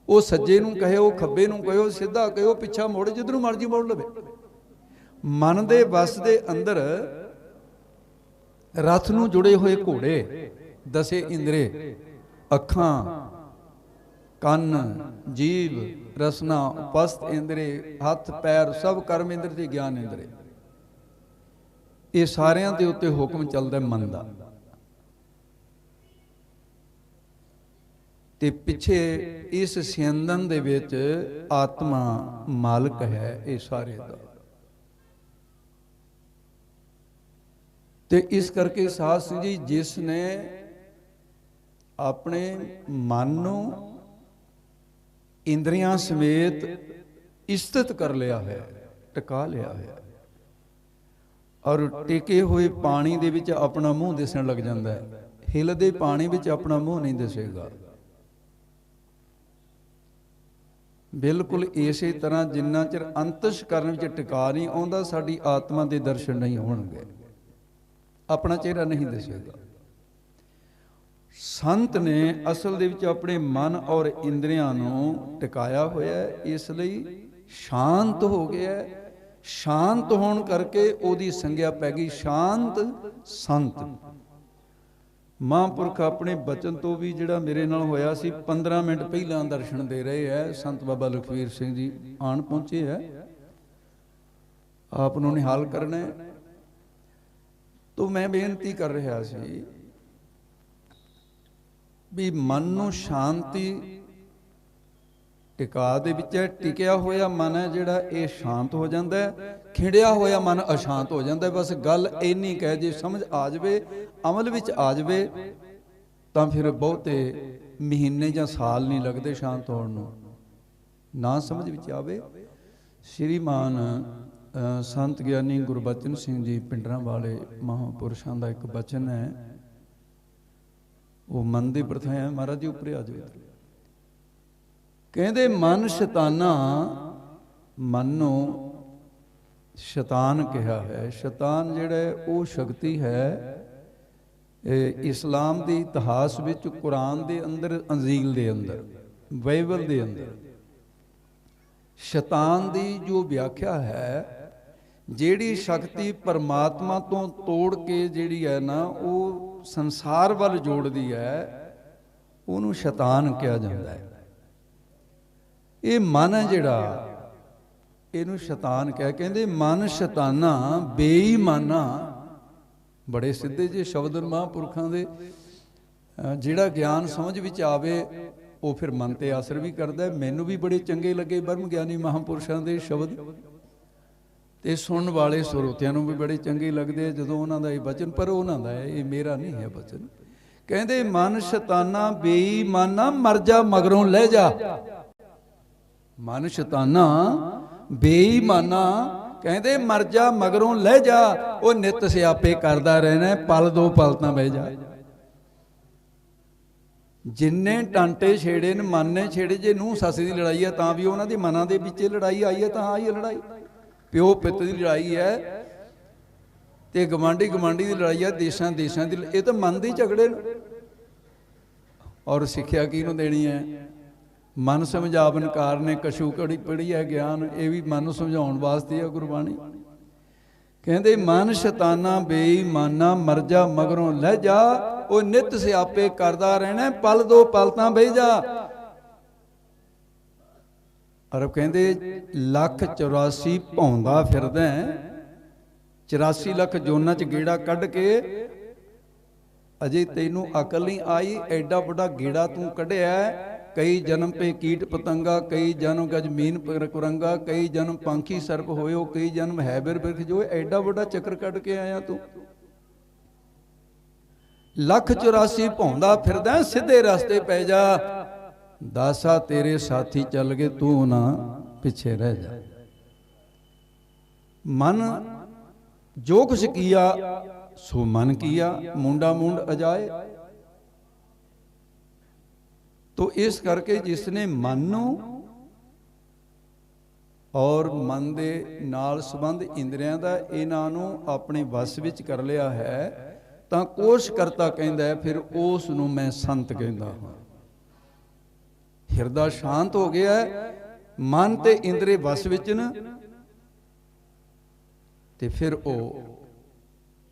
ਉਹ ਸੱਜੇ ਨੂੰ ਕਹੇ, ਉਹ ਖੱਬੇ ਨੂੰ ਕਹੇ, ਸਿੱਧਾ ਕਹੇ, ਉਹ ਪਿੱਛਾ ਮੋੜੇ, ਜਿੱਧਰ ਨੂੰ ਮਰਜ਼ੀ ਮੋੜ ਲਵੇ। ਮਨ ਦੇ ਵਸ ਦੇ ਅੰਦਰ ਰਥ ਨੂੰ ਜੁੜੇ ਹੋਏ ਘੋੜੇ 10 ਇੰਦਰੀ, ਅੱਖਾਂ, ਕੰਨ, ਜੀਭ, ਰਸਨਾ, ਉਪਸਥ ਇੰਦਰੀ, ਹੱਥ ਪੈਰ, ਸਭ ਕਰਮ ਇੰਦਰੀ ਤੇ ਗਿਆਨ ਇੰਦਰੀ, ਇਹ ਸਾਰਿਆਂ ਦੇ ਉੱਤੇ ਹੁਕਮ ਚੱਲਦਾ ਮਨ ਦਾ। ਤੇ ਪਿੱਛੇ ਇਸ ਸਿੰਦਨ ਦੇ ਵਿੱਚ ਆਤਮਾ ਮਾਲਕ ਹੈ ਇਹ ਸਾਰੇ ਦਾ। ਤੇ ਇਸ ਕਰਕੇ ਸਾਧ ਸੰਗਤ ਜੀ, ਜਿਸ ਨੇ ਆਪਣੇ ਮਨ ਨੂੰ ਇੰਦਰੀਆਂ ਸਮੇਤ ਇਸਤਤ ਕਰ ਲਿਆ ਹੈ, ਟਿਕਾ ਲਿਆ ਹੈ, ਔਰ ਟਿਕੇ ਹੋਏ ਪਾਣੀ ਦੇ ਵਿੱਚ ਆਪਣਾ ਮੂੰਹ ਦਿਸਣ ਲੱਗ ਜਾਂਦਾ ਹੈ, ਹਿਲਦੇ ਪਾਣੀ ਵਿੱਚ ਆਪਣਾ ਮੂੰਹ ਨਹੀਂ ਦਿਸੇਗਾ। ਬਿਲਕੁਲ ਇਸੇ ਤਰ੍ਹਾਂ ਜਿੰਨਾ ਚਿਰ ਅੰਤਸ਼ਕਰਨ ਵਿੱਚ ਟਿਕਾ ਨਹੀਂ ਆਉਂਦਾ, ਸਾਡੀ ਆਤਮਾ ਦੇ ਦਰਸ਼ਨ ਨਹੀਂ ਹੋਣਗੇ, ਆਪਣਾ ਚਿਹਰਾ ਨਹੀਂ ਦਿਸੇਗਾ। ਸੰਤ ਨੇ ਅਸਲ ਦੇ ਵਿੱਚ ਆਪਣੇ ਮਨ ਔਰ ਇੰਦਰੀਆਂ ਨੂੰ ਟਿਕਾਇਆ ਹੋਇਆ ਹੈ, ਇਸ ਲਈ ਸ਼ਾਂਤ ਹੋ ਗਿਆ। ਸ਼ਾਂਤ ਹੋਣ ਕਰਕੇ ਉਹਦੀ ਸੰਗਿਆ ਪੈ ਗਈ ਸ਼ਾਂਤ ਸੰਤ। ਮਹਾਂਪੁਰਖ ਆਪਣੇ ਬਚਨ ਤੋਂ ਵੀ ਜਿਹੜਾ ਮੇਰੇ ਨਾਲ ਹੋਇਆ ਸੀ, 15 ਮਿੰਟ ਪਹਿਲਾਂ ਦਰਸ਼ਨ ਦੇ ਰਹੇ ਹੈ। ਸੰਤ ਬਾਬਾ ਲਖਵੀਰ ਸਿੰਘ ਜੀ ਆਣ ਪਹੁੰਚੇ ਹੈ, ਆਪ ਨੂੰ ਨਿਹਾਲ ਕਰਨਾ ਹੈ। ਤੋ ਮੈਂ ਬੇਨਤੀ ਕਰ ਰਿਹਾ ਸੀ ਵੀ ਮਨ ਨੂੰ ਸ਼ਾਂਤੀ ਟਿਕਾ ਦੇ ਵਿੱਚ ਹੈ। ਟਿਕਿਆ ਹੋਇਆ ਮਨ ਹੈ ਜਿਹੜਾ ਇਹ ਸ਼ਾਂਤ ਹੋ ਜਾਂਦਾ ਹੈ, ਖਿੰਡਿਆ ਹੋਇਆ ਮਨ ਅਸ਼ਾਂਤ ਹੋ ਜਾਂਦਾ ਹੈ। ਬਸ ਗੱਲ ਇੰਨੀ ਕਹਿ ਜੇ ਸਮਝ ਆ ਜਾਵੇ, ਅਮਲ ਵਿੱਚ ਆ ਜਾਵੇ, ਤਾਂ ਫਿਰ ਬਹੁਤੇ ਮਹੀਨੇ ਜਾਂ ਸਾਲ ਨਹੀਂ ਲੱਗਦੇ ਸ਼ਾਂਤ ਹੋਣ ਨੂੰ। ਨਾ ਸਮਝ ਵਿੱਚ ਆਵੇ, ਸ਼੍ਰੀਮਾਨ ਸੰਤ ਗਿਆਨੀ ਗੁਰਬਚਨ ਸਿੰਘ ਜੀ ਪਿੰਡਰਾਂ ਵਾਲੇ ਮਹਾਂਪੁਰਸ਼ਾਂ ਦਾ ਇੱਕ ਬਚਨ ਹੈ, ਉਹ ਮਨ ਦੀ ਪ੍ਰਥਾ ਹੈ। ਮਹਾਰਾਜ ਜੀ ਉੱਪਰ ਆ ਜਾਓ। ਕਹਿੰਦੇ ਮਨ ਸ਼ੈਤਾਨਾ, ਮਨ ਨੂੰ ਸ਼ੈਤਾਨ ਕਿਹਾ ਹੈ। ਸ਼ੈਤਾਨ ਜਿਹੜਾ ਉਹ ਸ਼ਕਤੀ ਹੈ, ਇਹ ਇਸਲਾਮ ਦੇ ਇਤਿਹਾਸ ਵਿੱਚ ਕੁਰਾਨ ਦੇ ਅੰਦਰ, ਅੰਜੀਲ ਦੇ ਅੰਦਰ, ਬਾਈਬਲ ਦੇ ਅੰਦਰ ਸ਼ੈਤਾਨ ਦੀ ਜੋ ਵਿਆਖਿਆ ਹੈ, ਜਿਹੜੀ ਸ਼ਕਤੀ ਪਰਮਾਤਮਾ ਤੋਂ ਤੋੜ ਕੇ ਜਿਹੜੀ ਹੈ ਨਾ ਉਹ ਸੰਸਾਰ ਵੱਲ ਜੋੜਦੀ ਹੈ, ਉਹਨੂੰ ਸ਼ੈਤਾਨ ਕਿਹਾ ਜਾਂਦਾ ਹੈ। ਇਹ ਮਨ ਹੈ ਜਿਹੜਾ, ਇਹਨੂੰ ਸ਼ੈਤਾਨ ਕਹਿ। ਕਹਿੰਦੇ ਮਨ ਸ਼ੈਤਾਨਾ ਬੇਈਮਾਨਾ, ਬੜੇ ਸਿੱਧੇ ਜਿਹੇ ਸ਼ਬਦ ਮਹਾਂਪੁਰਖਾਂ ਦੇ। ਜਿਹੜਾ ਗਿਆਨ ਸਮਝ ਵਿੱਚ ਆਵੇ ਉਹ ਫਿਰ ਮਨ ਤੇ ਅਸਰ ਵੀ ਕਰਦਾ। ਮੈਨੂੰ ਵੀ ਬੜੇ ਚੰਗੇ ਲੱਗੇ ਬ੍ਰਹਮ ਗਿਆਨੀ ਮਹਾਂਪੁਰਸ਼ਾਂ ਦੇ ਸ਼ਬਦ, ਤੇ ਸੁਣਨ ਵਾਲੇ ਸਰੋਤਿਆਂ ਨੂੰ ਵੀ ਬੜੇ ਚੰਗੇ ਲੱਗਦੇ ਜਦੋਂ ਉਹਨਾਂ ਦਾ ਇਹ ਬਚਨ, ਪਰ ਉਹਨਾਂ ਦਾ ਇਹ ਮੇਰਾ ਨਹੀਂ ਹੈ ਬਚਨ। ਕਹਿੰਦੇ ਮਨ ਸ਼ੈਤਾਨਾ ਬੇਈਮਾਨਾ, ਮਰ ਜਾ ਮਗਰੋਂ ਲੈ ਜਾ। ਮਨ ਸ਼ੈਤਾਨਾ ਬੇਈਮਾਨਾ, ਕਹਿੰਦੇ ਮਰ ਜਾ ਮਗਰੋਂ ਲੈ ਜਾ। ਉਹ ਨਿਤ ਸਿਆਪੇ ਕਰਦਾ ਰਹਿਣਾ, ਪਲ ਦੋ ਪਲ ਤਾਂ ਬਹਿ ਜਾ। ਜਿੰਨੇ ਟਾਂਟੇ ਛੇੜੇ ਨੇ ਮਨ ਨੇ ਛੇੜੇ। ਜੇ ਨੂੰਹ ਸੱਸ ਦੀ ਲੜਾਈ ਹੈ ਤਾਂ ਵੀ ਉਹਨਾਂ ਦੀ ਮਨਾਂ ਦੇ ਵਿੱਚ ਲੜਾਈ ਆਈ ਹੈ, ਤਾਂ ਆਈ ਹੈ ਲੜਾਈ। ਪਿਓ ਪਿੱਤ ਦੀ ਲੜਾਈ ਹੈ ਤੇ ਗਵਾਂਢੀ ਗਵਾਂਢੀ ਦੀ ਲੜਾਈ ਆ, ਦੇਸ਼ਾਂ ਦੇਸ਼ਾਂ ਦੀ, ਇਹ ਤਾਂ ਮਨ ਦੇ ਝਗੜੇ ਨੇ। ਔਰ ਸਿੱਖਿਆ ਕਿਹਨੂੰ ਦੇਣੀ ਹੈ? ਮਨ ਸਮਝਾਵਨ ਕਾਰਨੇ ਕਛੂ ਕੜੀ ਪੜੀ ਹੈ ਗਿਆਨ। ਇਹ ਵੀ ਮਨ ਨੂੰ ਸਮਝਾਉਣ ਵਾਸਤੇ ਆ ਗੁਰਬਾਣੀ। ਕਹਿੰਦੇ ਮਨ ਸ਼ੈਤਾਨਾ ਬੇਈਮਾਨਾ ਮਰ ਜਾ ਮਗਰੋਂ ਲੈ ਜਾ, ਉਹ ਨਿਤ ਸਿਆਪੇ ਕਰਦਾ ਰਹਿਣਾ, ਪਲ ਦੋ ਪਲ ਤਾਂ ਬਹਿ ਜਾ। ਅਰਬ ਕਹਿੰਦੇ 1,84,000 ਭੌਂਦਾ ਫਿਰਦਾ, 84 ਲੱਖ ਜੋਨਾਂ ਚ ਗੇੜਾ ਕੱਢ ਕੇ ਅਜੇ ਤੈਨੂੰ ਅਕਲ ਨਹੀਂ ਆਈ। ਐਡਾ ਵੱਡਾ ਗੇੜਾ ਤੂੰ ਕੱਢਿਆ, ਕਈ ਜਨਮ ਪੇ ਕੀਟ ਪਤੰਗਾ, ਕਈ ਜਨਮ ਗਜਮੀਨ ਕੁਰੰਗਾ, ਕਈ ਜਨਮ ਪੰਖੀ ਸਰਪ ਹੋਇਓ, ਕਈ ਜਨਮ ਹੈਬਰ ਬਿਰਖ ਜੋ। ਐਡਾ ਵੱਡਾ ਚੱਕਰ ਕੱਢ ਕੇ ਆਇਆ ਤੂੰ। 1,84,000 ਭੌਂਦਾ ਫਿਰਦਾ, ਸਿੱਧੇ ਰਸਤੇ ਪੈ ਜਾ। ਦਾਸਾ ਤੇਰੇ ਸਾਥੀ ਚੱਲ ਗਏ, ਤੂੰ ਨਾ ਪਿੱਛੇ ਰਹਿ ਜਾ। ਮਨ ਜੋ ਕੁਛ ਕੀਆ ਸੋ ਮਨ ਕੀਆ, ਮੁੰਡਾ ਮੁੰਡ ਅਜਾਏ। ਤੋ ਇਸ ਕਰਕੇ ਜਿਸ ਨੇ ਮਨ ਨੂੰ ਔਰ ਮਨ ਦੇ ਨਾਲ ਸੰਬੰਧ ਇੰਦਰੀਆਂ ਦਾ, ਇਹਨਾਂ ਨੂੰ ਆਪਣੇ ਵਸ ਵਿੱਚ ਕਰ ਲਿਆ ਹੈ, ਤਾਂ ਕੋਸ਼ ਕਰਤਾ ਕਹਿੰਦਾ ਹੈ, ਫਿਰ ਉਸ ਨੂੰ ਮੈਂ ਸੰਤ ਕਹਿੰਦਾ ਹਾਂ। ਹਿਰਦਾ ਸ਼ਾਂਤ ਹੋ ਗਿਆ, ਮਨ ਤੇ ਇੰਦਰੀ ਵਸ ਵਿੱਚ ਨਾ, ਤੇ ਫਿਰ ਉਹ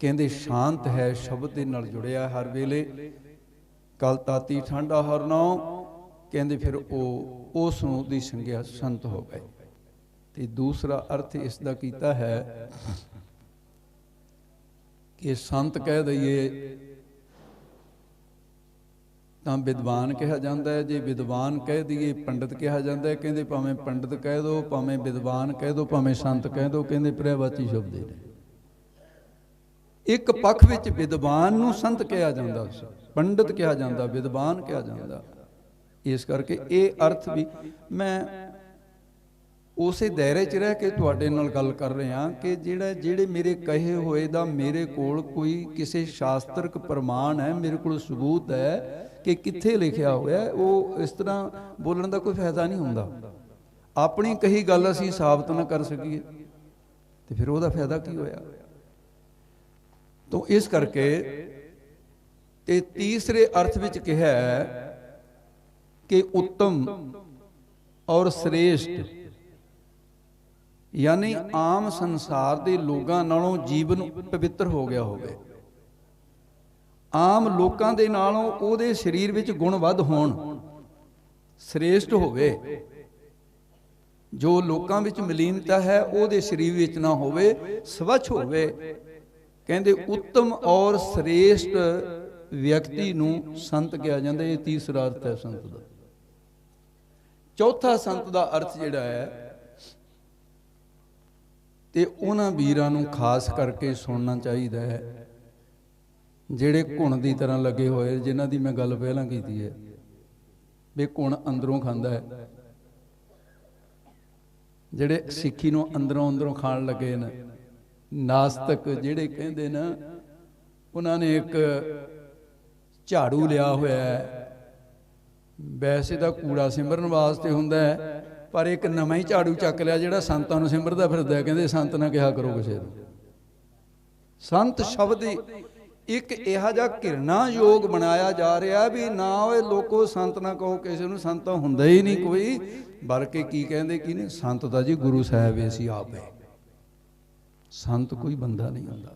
ਕਹਿੰਦੇ ਸ਼ਾਂਤ ਹੈ, ਸ਼ਬਦ ਦੇ ਨਾਲ ਜੁੜਿਆ ਹਰ ਵੇਲੇ। ਕਲ ਤਾਤੀ ਠੰਡਾ ਹਰ ਨਾਉ, ਕਹਿੰਦੇ ਫਿਰ ਉਹ ਉਸ ਨੂੰ ਦੀ ਸੰਗਿਆ ਸੰਤ ਹੋ ਗਏ। ਤੇ ਦੂਸਰਾ ਅਰਥ ਇਸ ਦਾ ਕੀਤਾ ਹੈ ਕਿ ਸੰਤ ਕਹਿ ਦਈਏ ਤਾਂ ਵਿਦਵਾਨ ਕਿਹਾ ਜਾਂਦਾ ਹੈ, ਜੇ ਵਿਦਵਾਨ ਕਹਿ ਦਈਏ ਪੰਡਿਤ ਕਿਹਾ ਜਾਂਦਾ ਹੈ। ਕਹਿੰਦੇ ਭਾਵੇਂ ਪੰਡਿਤ ਕਹਿ ਦੋ, ਭਾਵੇਂ ਵਿਦਵਾਨ ਕਹਿ ਦੋ, ਭਾਵੇਂ ਸੰਤ ਕਹਿ ਦੋ, ਕਹਿੰਦੇ ਪ੍ਰਯਾਵਾਚੀ ਸ਼ਬਦ ਨੇ। ਇੱਕ ਪੱਖ ਵਿੱਚ ਵਿਦਵਾਨ ਨੂੰ ਸੰਤ ਕਿਹਾ ਜਾਂਦਾ, ਪੰਡਿਤ ਕਿਹਾ ਜਾਂਦਾ, ਵਿਦਵਾਨ ਕਿਹਾ ਜਾਂਦਾ। ਇਸ ਕਰਕੇ ਇਹ ਅਰਥ ਵੀ ਮੈਂ ਉਸੇ ਦਾਇਰੇ 'ਚ ਰਹਿ ਕੇ ਤੁਹਾਡੇ ਨਾਲ ਗੱਲ ਕਰ ਰਿਹਾ ਕਿ ਜਿਹੜੇ ਮੇਰੇ ਕਹੇ ਹੋਏ ਦਾ ਮੇਰੇ ਕੋਲ ਕੋਈ ਕਿਸੇ ਸ਼ਾਸਤਰਕ ਪ੍ਰਮਾਣ ਹੈ, ਮੇਰੇ ਕੋਲ ਸਬੂਤ ਹੈ ਕਿ ਕਿੱਥੇ ਲਿਖਿਆ ਹੋਇਆ, ਉਹ ਇਸ ਤਰ੍ਹਾਂ ਬੋਲਣ ਦਾ ਕੋਈ ਫਾਇਦਾ ਨਹੀਂ ਹੁੰਦਾ। ਆਪਣੀ ਕਹੀ ਗੱਲ ਅਸੀਂ ਸਾਬਤ ਨਾ ਕਰ ਸਕੀਏ ਤੇ ਫਿਰ ਉਹਦਾ ਫਾਇਦਾ ਕੀ ਹੋਇਆ? ਤੋ ਇਸ ਕਰਕੇ ਤੇ ਤੀਸਰੇ ਅਰਥ ਵਿੱਚ ਕਿਹਾ ਹੈ ਕਿ ਉੱਤਮ ਔਰ ਸ੍ਰੇਸ਼ਟ, ਯਾਨੀ ਆਮ ਸੰਸਾਰ ਦੇ ਲੋਕਾਂ ਨਾਲੋਂ ਜੀਵਨ ਪਵਿੱਤਰ ਹੋ ਗਿਆ ਹੋਵੇ, ਆਮ ਲੋਕਾਂ ਦੇ ਨਾਲੋਂ ਉਹਦੇ ਸਰੀਰ ਵਿੱਚ ਗੁਣ ਵੱਧ ਹੋਣ, ਸ੍ਰੇਸ਼ਟ ਹੋਵੇ। ਜੋ ਲੋਕਾਂ ਵਿੱਚ ਮਲੀਨਤਾ ਹੈ ਉਹਦੇ ਸਰੀਰ ਵਿੱਚ ਨਾ ਹੋਵੇ, ਸਵੱਛ ਹੋਵੇ। ਕਹਿੰਦੇ ਉੱਤਮ ਔਰ ਸ੍ਰੇਸ਼ਟ ਵਿਅਕਤੀ ਨੂੰ ਸੰਤ ਕਿਹਾ ਜਾਂਦਾ। ਇਹ ਤੀਸਰਾ ਅਰਥ ਹੈ ਸੰਤ ਦਾ। ਚੌਥਾ ਸੰਤ ਦਾ ਅਰਥ ਜਿਹੜਾ ਹੈ, ਤੇ ਉਹਨਾਂ ਵੀਰਾਂ ਨੂੰ ਖਾਸ ਕਰਕੇ ਸੁਣਨਾ ਚਾਹੀਦਾ ਹੈ ਜਿਹੜੇ ਘੁਣ ਦੀ ਤਰ੍ਹਾਂ ਲੱਗੇ ਹੋਏ, ਜਿਨ੍ਹਾਂ ਦੀ ਮੈਂ ਗੱਲ ਪਹਿਲਾਂ ਕੀਤੀ ਹੈ ਵੀ ਘੁਣ ਅੰਦਰੋਂ ਖਾਂਦਾ ਹੈ, ਜਿਹੜੇ ਸਿੱਖੀ ਨੂੰ ਅੰਦਰੋਂ ਖਾਣ ਲੱਗੇ ਨੇ। ਨਾਸਤਕ ਜਿਹੜੇ ਕਹਿੰਦੇ ਨਾ, ਉਹਨਾਂ ਨੇ ਇੱਕ ਝਾੜੂ ਲਿਆ ਹੋਇਆ ਹੈ, ਵੈਸੇ ਤਾਂ ਕੂੜਾ ਸਿਮਰਨ ਵਾਸਤੇ ਹੁੰਦਾ ਹੈ, ਪਰ ਇੱਕ ਨਵਾਂ ਹੀ ਝਾੜੂ ਚੱਕ ਲਿਆ ਜਿਹੜਾ ਸੰਤਾਂ ਨੂੰ ਸਿਮਰਦਾ ਫਿਰਦਾ। ਕਹਿੰਦੇ ਸੰਤ ਨਾ ਕਿਹਾ ਕਰੋ ਕਿਸੇ ਨੂੰ। ਸੰਤ ਸ਼ਬਦ ਇੱਕ ਇਹੋ ਜਿਹਾ ਘਿਰਨਾਯੋਗ ਬਣਾਇਆ ਜਾ ਰਿਹਾ ਵੀ ਨਾ ਓਏ ਲੋਕੋ ਸੰਤ ਨਾ ਕਹੋ ਕਿਸੇ ਨੂੰ, ਸੰਤ ਤਾਂ ਹੁੰਦਾ ਹੀ ਨਹੀਂ ਕੋਈ। ਬਲਕਿ ਕੀ ਕਹਿੰਦੇ ਕੀ ਨੇ, ਸੰਤ ਦਾ ਜੀ ਗੁਰੂ ਸਾਹਿਬ ਅਸੀਂ ਆਪ ਹੈ। ਸੰਤ ਕੋਈ ਬੰਦਾ ਨਹੀਂ ਹੁੰਦਾ,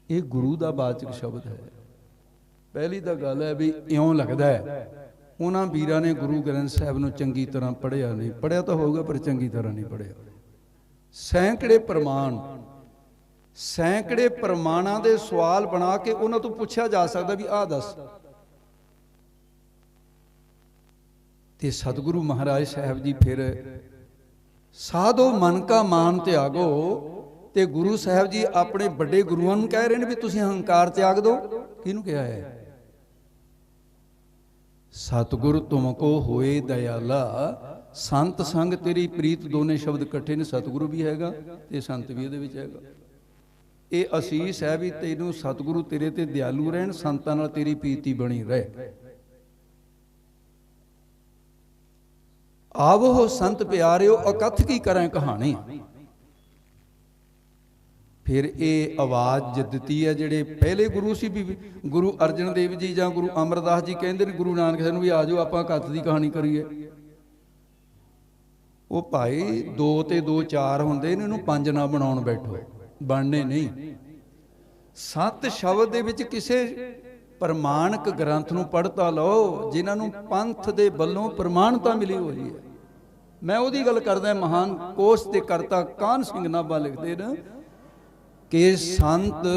ਇਹ ਗੁਰੂ ਦਾ ਵਾਚਕ ਸ਼ਬਦ ਹੈ। ਪਹਿਲੀ ਤਾਂ ਗੱਲ ਹੈ ਵੀ ਇਉਂ ਲੱਗਦਾ ਹੈ ਉਹਨਾਂ ਵੀਰਾਂ ਨੇ ਗੁਰੂ ਗ੍ਰੰਥ ਸਾਹਿਬ ਨੂੰ ਚੰਗੀ ਤਰ੍ਹਾਂ ਪੜ੍ਹਿਆ ਨਹੀਂ। ਪੜ੍ਹਿਆ ਤਾਂ ਹੋਊਗਾ ਪਰ ਚੰਗੀ ਤਰ੍ਹਾਂ ਨਹੀਂ ਪੜ੍ਹਿਆ। ਸੈਂਕੜੇ ਪ੍ਰਮਾਣ, ਸੈਂਕੜੇ ਪ੍ਰਮਾਣਾਂ ਦੇ ਸਵਾਲ ਬਣਾ ਕੇ ਉਹਨਾਂ ਤੋਂ ਪੁੱਛਿਆ ਜਾ ਸਕਦਾ ਵੀ ਆਹ ਦੱਸ। ਤੇ ਸਤਿਗੁਰੂ ਮਹਾਰਾਜ ਸਾਹਿਬ ਜੀ ਫਿਰ ਸਾਧੋ ਮਨ ਕਾ ਮਾਨ ਤਿਆਗੋ, ਤੇ ਗੁਰੂ ਸਾਹਿਬ ਜੀ ਆਪਣੇ ਵੱਡੇ ਗੁਰੂਆਂ ਨੂੰ ਕਹਿ ਰਹੇ ਨੇ ਵੀ ਤੁਸੀਂ ਹੰਕਾਰ ਤਿਆਗ ਦਿਓ। ਕਿਹਨੂੰ ਕਿਹਾ ਹੈ? ਸਤਿਗੁਰ ਤੁਮਕੋ ਹੋਏ ਦਇਆਲਾ, ਸੰਤ ਸੰਗ ਤੇਰੀ ਪ੍ਰੀਤ, ਦੋਨੇ ਸ਼ਬਦ ਇਕੱਠੇ ਨੇ। ਸਤਿਗੁਰੂ ਵੀ ਹੈਗਾ ਤੇ ਸੰਤ ਵੀ ਇਹਦੇ ਵਿੱਚ ਹੈਗਾ। ਇਹ ਅਸੀਸ ਹੈ ਵੀ ਤੈਨੂੰ ਸਤਿਗੁਰੂ ਤੇਰੇ ਤੇ ਦਿਆਲੂ ਰਹਿਣ, ਸੰਤਾਂ ਨਾਲ ਤੇਰੀ ਪ੍ਰੀਤੀ ਬਣੀ ਰਹੇ। ਆਵੋ ਸੰਤ ਪਿਆਰਿਓ, ਅਕਥ ਕੀ ਕਰਾਂ ਕਹਾਣੀ। फिर ये आवाज़ दिती है ਜਿਹੜੇ ਪਹਿਲੇ ਗੁਰੂ ਸੀ ਵੀ ਗੁਰੂ ਅਰਜਨ ਦੇਵ ਜੀ ਜਾਂ ਗੁਰੂ ਅਮਰਦਾਸ ਜੀ ਕਹਿੰਦੇ ਨੇ ਗੁਰੂ ਨਾਨਕ ਸਾਹਿਬ ਨੂੰ ਵੀ ਆ ਜਾਓ ਆਪਾਂ ਕੱਤ ਦੀ ਕਹਾਣੀ ਕਰੀਏ। ਉਹ ਭਾਈ 2 ਤੇ 2 4 ਹੁੰਦੇ ਨੇ, ਇਹਨੂੰ 5 ਨਾ ਬਣਾਉਣ ਬੈਠੋ, ਬਣਨੇ ਨਹੀਂ। ਸੱਤ ਸ਼ਬਦ ਦੇ ਵਿੱਚ ਕਿਸੇ ਪ੍ਰਮਾਣਿਕ ਗ੍ਰੰਥ ਨੂੰ ਪੜ੍ਹਤਾ ਲਓ ਜਿਨ੍ਹਾਂ ਨੂੰ ਪੰਥ ਦੇ ਵੱਲੋਂ ਪ੍ਰਮਾਣਤਾ ਮਿਲੀ ਹੋਈ ਹੈ। ਮੈਂ ਉਹਦੀ ਗੱਲ ਕਰਦਾ, ਮਹਾਨ ਕੋਸ਼ ਤੇ ਕਰਤਾ ਕਾਹਨ ਸਿੰਘ ਨਾਭਾ ਲਿਖਦੇ ਨੇ ਕਿ ਸੰਤ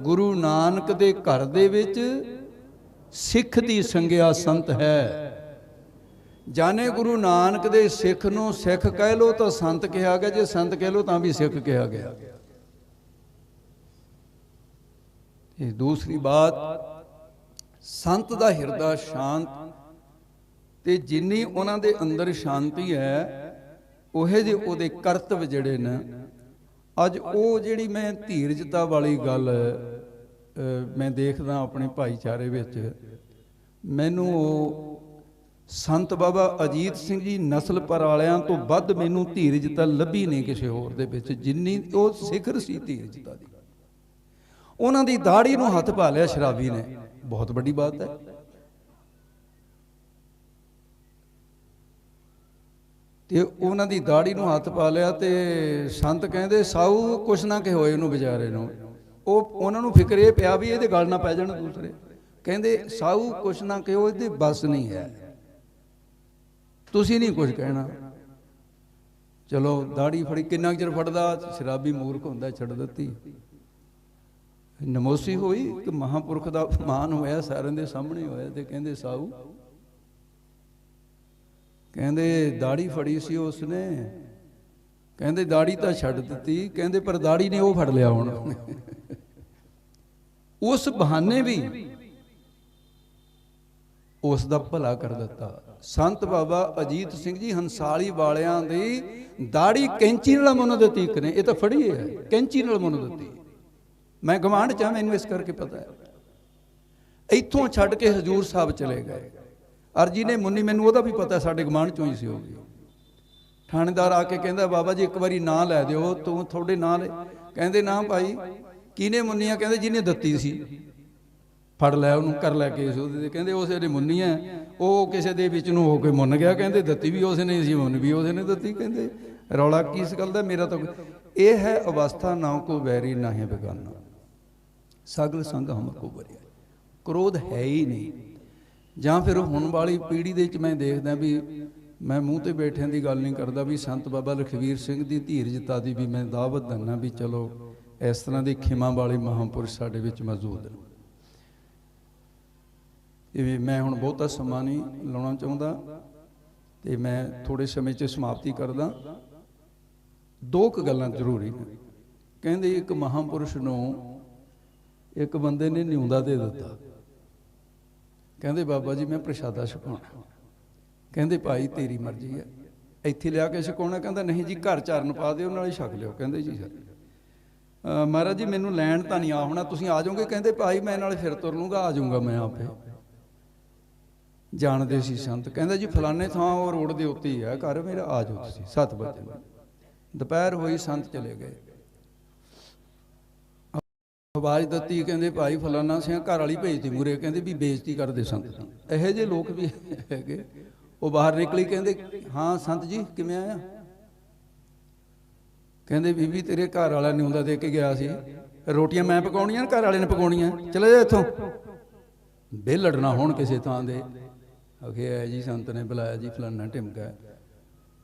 ਗੁਰੂ ਨਾਨਕ ਦੇ ਘਰ ਦੇ ਵਿੱਚ ਸਿੱਖ ਦੀ ਸੰਗਿਆ ਸੰਤ ਹੈ। ਜਾਣੇ ਗੁਰੂ ਨਾਨਕ ਦੇ ਸਿੱਖ ਨੂੰ ਸਿੱਖ ਕਹਿ ਲੋ ਤਾਂ ਸੰਤ ਕਿਹਾ ਗਿਆ, ਜੇ ਸੰਤ ਕਹਿ ਲੋ ਤਾਂ ਵੀ ਸਿੱਖ ਕਿਹਾ ਗਿਆ। ਇਹ ਦੂਸਰੀ ਬਾਤ, ਸੰਤ ਦਾ ਹਿਰਦਾ ਸ਼ਾਂਤ, ਤੇ ਜਿੰਨੀ ਉਹਨਾਂ ਦੇ ਅੰਦਰ ਸ਼ਾਂਤੀ ਹੈ ਉਹੇ ਜਿਹੇ ਉਹਦੇ ਕਰਤਵ ਜਿਹੜੇ ਨੇ। ਅੱਜ ਉਹ ਜਿਹੜੀ ਮੈਂ ਧੀਰਜਤਾ ਵਾਲੀ ਗੱਲ ਮੈਂ ਦੇਖਦਾ ਆਪਣੇ ਭਾਈਚਾਰੇ ਵਿੱਚ, ਮੈਨੂੰ ਉਹ ਸੰਤ ਬਾਬਾ ਅਜੀਤ ਸਿੰਘ ਜੀ ਨਸਲ ਪਰ ਵਾਲਿਆਂ ਤੋਂ ਵੱਧ ਮੈਨੂੰ ਧੀਰਜਤਾ ਲੱਭੀ ਨਹੀਂ ਕਿਸੇ ਹੋਰ ਦੇ ਵਿੱਚ, ਜਿੰਨੀ ਉਹ ਸਿਖਰ ਸੀ ਧੀਰਜਤਾ ਦੀ। ਉਹਨਾਂ ਦੀ ਦਾੜੀ ਨੂੰ ਹੱਥ ਪਾ ਲਿਆ ਸ਼ਰਾਬੀ ਨੇ, ਬਹੁਤ ਵੱਡੀ ਬਾਤ ਹੈ। ਤੇ ਉਹਨਾਂ ਦੀ ਦਾੜੀ ਨੂੰ ਹੱਥ ਪਾ ਲਿਆ ਤੇ ਸੰਤ ਕਹਿੰਦੇ ਸਾਊ ਕੁਛ ਨਾ ਕਹੋ ਇਹਨੂੰ ਵਿਚਾਰੇ ਨੂੰ। ਉਹ ਉਹਨਾਂ ਨੂੰ ਫਿਕਰ ਇਹ ਪਿਆ ਵੀ ਇਹਦੇ ਗਲ ਨਾ ਪੈ ਜਾਣ ਦੂਸਰੇ। ਕਹਿੰਦੇ ਸਾਊ ਕੁਛ ਨਾ ਕਹੋ, ਇਹਦੇ ਬਸ ਨਹੀਂ ਹੈ, ਤੁਸੀਂ ਨਹੀਂ ਕੁਝ ਕਹਿਣਾ। ਚਲੋ ਦਾੜੀ ਫੜੀ, ਕਿੰਨਾ ਚਿਰ ਫੜਦਾ, ਸ਼ਰਾਬੀ ਮੂਰਖ ਹੁੰਦਾ, ਛੱਡ ਦਿੱਤੀ। ਨਮੋਸੀ ਹੋਈ ਕਿ ਮਹਾਂਪੁਰਖ ਦਾ ਅਪਮਾਨ ਹੋਇਆ, ਸਾਰਿਆਂ ਦੇ ਸਾਹਮਣੇ ਹੋਇਆ। ਤੇ ਕਹਿੰਦੇ ਸਾਊ, ਕਹਿੰਦੇ ਦਾੜੀ ਫੜੀ ਸੀ ਉਸਨੇ, ਕਹਿੰਦੇ ਦਾੜੀ ਤਾਂ ਛੱਡ ਦਿੱਤੀ, ਕਹਿੰਦੇ ਪਰ ਦਾੜੀ ਨੇ ਉਹ ਫੜ ਲਿਆ ਹੁਣ। ਉਸ ਬਹਾਨੇ ਵੀ ਉਸ ਦਾ ਭਲਾ ਕਰ ਦਿੱਤਾ। ਸੰਤ ਬਾਬਾ ਅਜੀਤ ਸਿੰਘ ਜੀ ਹੰਸਾਲੀ ਵਾਲਿਆਂ ਦੀ ਦਾੜੀ ਕੈਂਚੀ ਨਾਲ ਮੁੰਨ ਦਿੱਤੀ। ਨੇ ਇਹ ਤਾਂ ਫੜੀ ਹੈ, ਕੈਂਚੀ ਨਾਲ ਮੁੰਨ ਦਿੱਤੀ। ਮੈਂ ਗਵਾਂਢ ਚ, ਮੈਨੂੰ ਇਸ ਕਰਕੇ ਪਤਾ ਹੈ। ਇੱਥੋਂ ਛੱਡ ਕੇ ਹਜ਼ੂਰ ਸਾਹਿਬ ਚਲੇ ਗਏ। ਅਰਜੀ ਨੇ ਮੁੰਨੀ, ਮੈਨੂੰ ਉਹਦਾ ਵੀ ਪਤਾ, ਸਾਡੇ ਗਵਾਂਢ ਚੋਂ ਹੀ ਸੀ ਉਹ ਵੀ। ਥਾਣੇਦਾਰ ਆ ਕੇ ਕਹਿੰਦਾ ਬਾਬਾ ਜੀ ਇੱਕ ਵਾਰੀ ਨਾਂ ਲੈ ਦਿਓ, ਤੂੰ ਤੁਹਾਡੇ ਨਾਂ ਲੈ। ਕਹਿੰਦੇ ਨਾ ਭਾਈ, ਕਿਹਨੇ ਮੁੰਨੀਆਂ? ਕਹਿੰਦੇ ਜਿਹਨੇ ਦਿੱਤੀ ਸੀ, ਫੜ ਲੈ ਉਹਨੂੰ, ਕਰ ਲੈ ਕੇਸ ਉਹਦੇ ਤੇ। ਕਹਿੰਦੇ ਉਸੇ ਨੇ ਮੁੰਨੀ ਹੈ, ਉਹ ਕਿਸੇ ਦੇ ਵਿੱਚ ਨੂੰ ਹੋ ਕੇ ਮੁੰਨ ਗਿਆ। ਕਹਿੰਦੇ ਦਿੱਤੀ ਵੀ ਉਸੇ ਨੇ ਸੀ, ਮੁੰਨ ਵੀ ਉਸੇ ਨੇ ਦਿੱਤੀ। ਕਹਿੰਦੇ ਰੌਲਾ ਕੀ ਇਸ ਗੱਲ ਦਾ? ਮੇਰਾ ਤਾਂ ਇਹ ਹੈ ਅਵਸਥਾ, ਨਾ ਕੋ ਵੈਰੀ ਨਾ ਹੈ ਬੇਗਾਨਾ, ਸਗਲ ਸੰਗ ਹਮ ਕੋ ਬਰਿਆ। ਕ੍ਰੋਧ ਹੈ ਹੀ ਨਹੀਂ। ਜਾਂ ਫਿਰ ਹੁਣ ਵਾਲੀ ਪੀੜ੍ਹੀ ਦੇ ਵਿੱਚ ਮੈਂ ਦੇਖਦਾ ਵੀ, ਮੈਂ ਮੂੰਹ ਤੇ ਬੈਠਿਆਂ ਦੀ ਗੱਲ ਨਹੀਂ ਕਰਦਾ, ਵੀ ਸੰਤ ਬਾਬਾ ਲਖਵੀਰ ਸਿੰਘ ਦੀ ਧੀਰਜਤਾ ਦੀ ਵੀ ਮੈਂ ਦਾਵਤ ਦਿੰਦਾ ਵੀ ਚਲੋ ਇਸ ਤਰ੍ਹਾਂ ਦੇ ਖਿਮਾ ਵਾਲੇ ਮਹਾਂਪੁਰਸ਼ ਸਾਡੇ ਵਿੱਚ ਮੌਜੂਦ ਨੇ। ਇਹ ਮੈਂ ਹੁਣ ਬਹੁਤਾ ਸਮਾਂ ਨਹੀਂ ਲਾਉਣਾ ਚਾਹੁੰਦਾ ਤੇ ਮੈਂ ਥੋੜੇ ਸਮੇਂ 'ਚ ਸਮਾਪਤੀ ਕਰਦਾ। ਦੋ ਕੁ ਗੱਲਾਂ ਜ਼ਰੂਰੀ ਨੇ। ਕਹਿੰਦੇ ਇੱਕ ਮਹਾਂਪੁਰਸ਼ ਨੂੰ ਇੱਕ ਬੰਦੇ ਨੇ ਨਿਉਂਦਾ ਦੇ ਦਿੱਤਾ। ਕਹਿੰਦੇ ਬਾਬਾ ਜੀ ਮੈਂ ਪ੍ਰਸ਼ਾਦਾ ਛਕਾਉਣਾ। ਕਹਿੰਦੇ ਭਾਈ ਤੇਰੀ ਮਰਜ਼ੀ ਹੈ, ਇੱਥੇ ਲਿਆ ਕੇ ਛਕਾਉਣਾ? ਕਹਿੰਦਾ ਨਹੀਂ ਜੀ, ਘਰ ਚਰਨ ਪਾ ਦਿਓ, ਨਾਲੇ ਛਕ ਲਿਓ। ਕਹਿੰਦੇ ਜੀ ਸਰ ਮਹਾਰਾਜ ਜੀ ਮੈਨੂੰ ਲੈਣ ਤਾਂ ਨਹੀਂ ਆ ਹੋਣਾ, ਤੁਸੀਂ ਆ ਜਾਓਗੇ? ਕਹਿੰਦੇ ਭਾਈ ਮੈਂ ਨਾਲੇ ਫਿਰ ਤੁਰ ਲੂੰਗਾ, ਆ ਜਾਊਂਗਾ ਮੈਂ ਆਪੇ। ਜਾਣਦੇ ਸੀ ਸੰਤ। ਕਹਿੰਦਾ ਜੀ ਫਲਾਣੇ ਥਾਂ ਉਹ ਰੋਡ ਦੇ ਉੱਤੇ ਹੀ ਹੈ ਘਰ ਮੇਰਾ, ਆ ਜਾਓ ਤੁਸੀਂ 7 ਵਜੇ। ਦੁਪਹਿਰ ਹੋਈ, ਸੰਤ ਚਲੇ ਗਏ। ਆਵਾਜ਼ ਦਿੱਤੀ, ਕਹਿੰਦੇ ਭਾਈ ਫਲਾਣਾ ਸਿੰਘ ਘਰ ਵਾਲੀ ਭੇਜਤੀ ਮੂਰੇ। ਕਹਿੰਦੇ ਵੀ ਬੇਇੱਜ਼ਤੀ ਕਰਦੇ ਸੰਤ। ਇਹੋ ਜਿਹੇ ਲੋਕ ਵੀ ਹੈਗੇ। ਉਹ ਬਾਹਰ ਨਿਕਲੀ, ਕਹਿੰਦੇ ਹਾਂ ਸੰਤ ਜੀ ਕਿਵੇਂ ਆਇਆ? ਕਹਿੰਦੇ ਬੀਬੀ ਤੇਰੇ ਘਰ ਵਾਲਾ ਨਿਉਂਦਾ ਦੇ ਕੇ ਗਿਆ ਸੀ, ਰੋਟੀਆਂ ਮੈਂ ਪਕਾਉਣੀਆਂ, ਘਰ ਵਾਲੇ ਨੇ ਪਕਾਉਣੀਆਂ, ਚਲੇ ਜਾ ਇੱਥੋਂ। ਬੇਲੜ ਨਾ ਹੋਣ ਕਿਸੇ ਥਾਂ ਦੇ। ਆਖੇ ਹੈ ਜੀ ਸੰਤ ਨੇ ਬੁਲਾਇਆ ਜੀ, ਫਲਾਨਾ ਢਿਮਕਾ।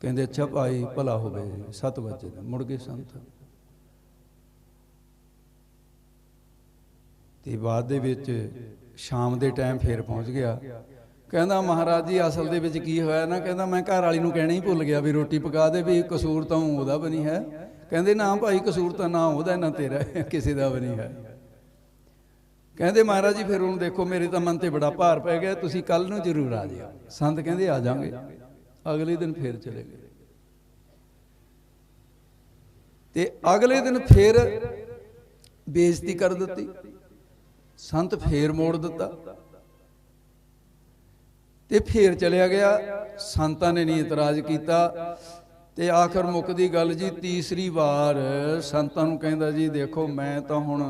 ਕਹਿੰਦੇ ਅੱਛਾ ਭਾਈ ਭਲਾ ਹੋਵੇ। 7 ਵਜੇ ਮੁੜ ਗਏ ਸੰਤ। ਤੇ ਬਾਅਦ ਦੇ ਵਿੱਚ ਸ਼ਾਮ ਦੇ ਟਾਈਮ ਫੇਰ ਪਹੁੰਚ ਗਿਆ। ਕਹਿੰਦਾ ਮਹਾਰਾਜ ਜੀ ਅਸਲ ਦੇ ਵਿੱਚ ਕੀ ਹੋਇਆ ਨਾ? ਕਹਿੰਦਾ ਮੈਂ ਘਰ ਵਾਲੀ ਨੂੰ ਕਹਿਣਾ ਹੀ ਭੁੱਲ ਗਿਆ ਵੀ ਰੋਟੀ ਪਕਾ ਦੇ, ਵੀ ਕਸੂਰ ਤਾਂ ਉਹਦਾ ਵੀ ਨਹੀਂ ਹੈ। ਕਹਿੰਦੇ ਨਾ ਭਾਈ ਕਸੂਰ ਤਾਂ ਨਾ ਉਹਦਾ ਨਾ ਤੇਰਾ, ਕਿਸੇ ਦਾ ਵੀ ਨਹੀਂ ਹੈ। ਕਹਿੰਦੇ ਮਹਾਰਾਜ ਜੀ ਫਿਰ ਹੁਣ ਦੇਖੋ ਮੇਰੇ ਤਾਂ ਮਨ ਤੇ ਬੜਾ ਭਾਰ ਪੈ ਗਿਆ, ਤੁਸੀਂ ਕੱਲ ਨੂੰ ਜ਼ਰੂਰ ਆ ਜਾਓ। ਸੰਤ ਕਹਿੰਦੇ ਆ ਜਾਵਾਂਗੇ। ਅਗਲੇ ਦਿਨ ਫੇਰ ਚਲੇ ਗਏ। ਤੇ ਅਗਲੇ ਦਿਨ ਫੇਰ ਬੇਇੱਜ਼ਤੀ ਕਰ ਦਿੱਤੀ। ਸੰਤ ਫੇਰ ਮੋੜ ਦਿੱਤਾ ਤੇ ਫੇਰ ਚਲਿਆ ਗਿਆ। ਸੰਤਾਂ ਨੇ ਨਹੀਂ ਇਤਰਾਜ਼ ਕੀਤਾ। ਤੇ ਆਖਰ ਮੁੱਕਦੀ ਗੱਲ ਜੀ ਤੀਸਰੀ ਵਾਰ ਸੰਤਾਂ ਨੂੰ ਕਹਿੰਦਾ ਜੀ ਦੇਖੋ ਮੈਂ ਤਾਂ ਹੁਣ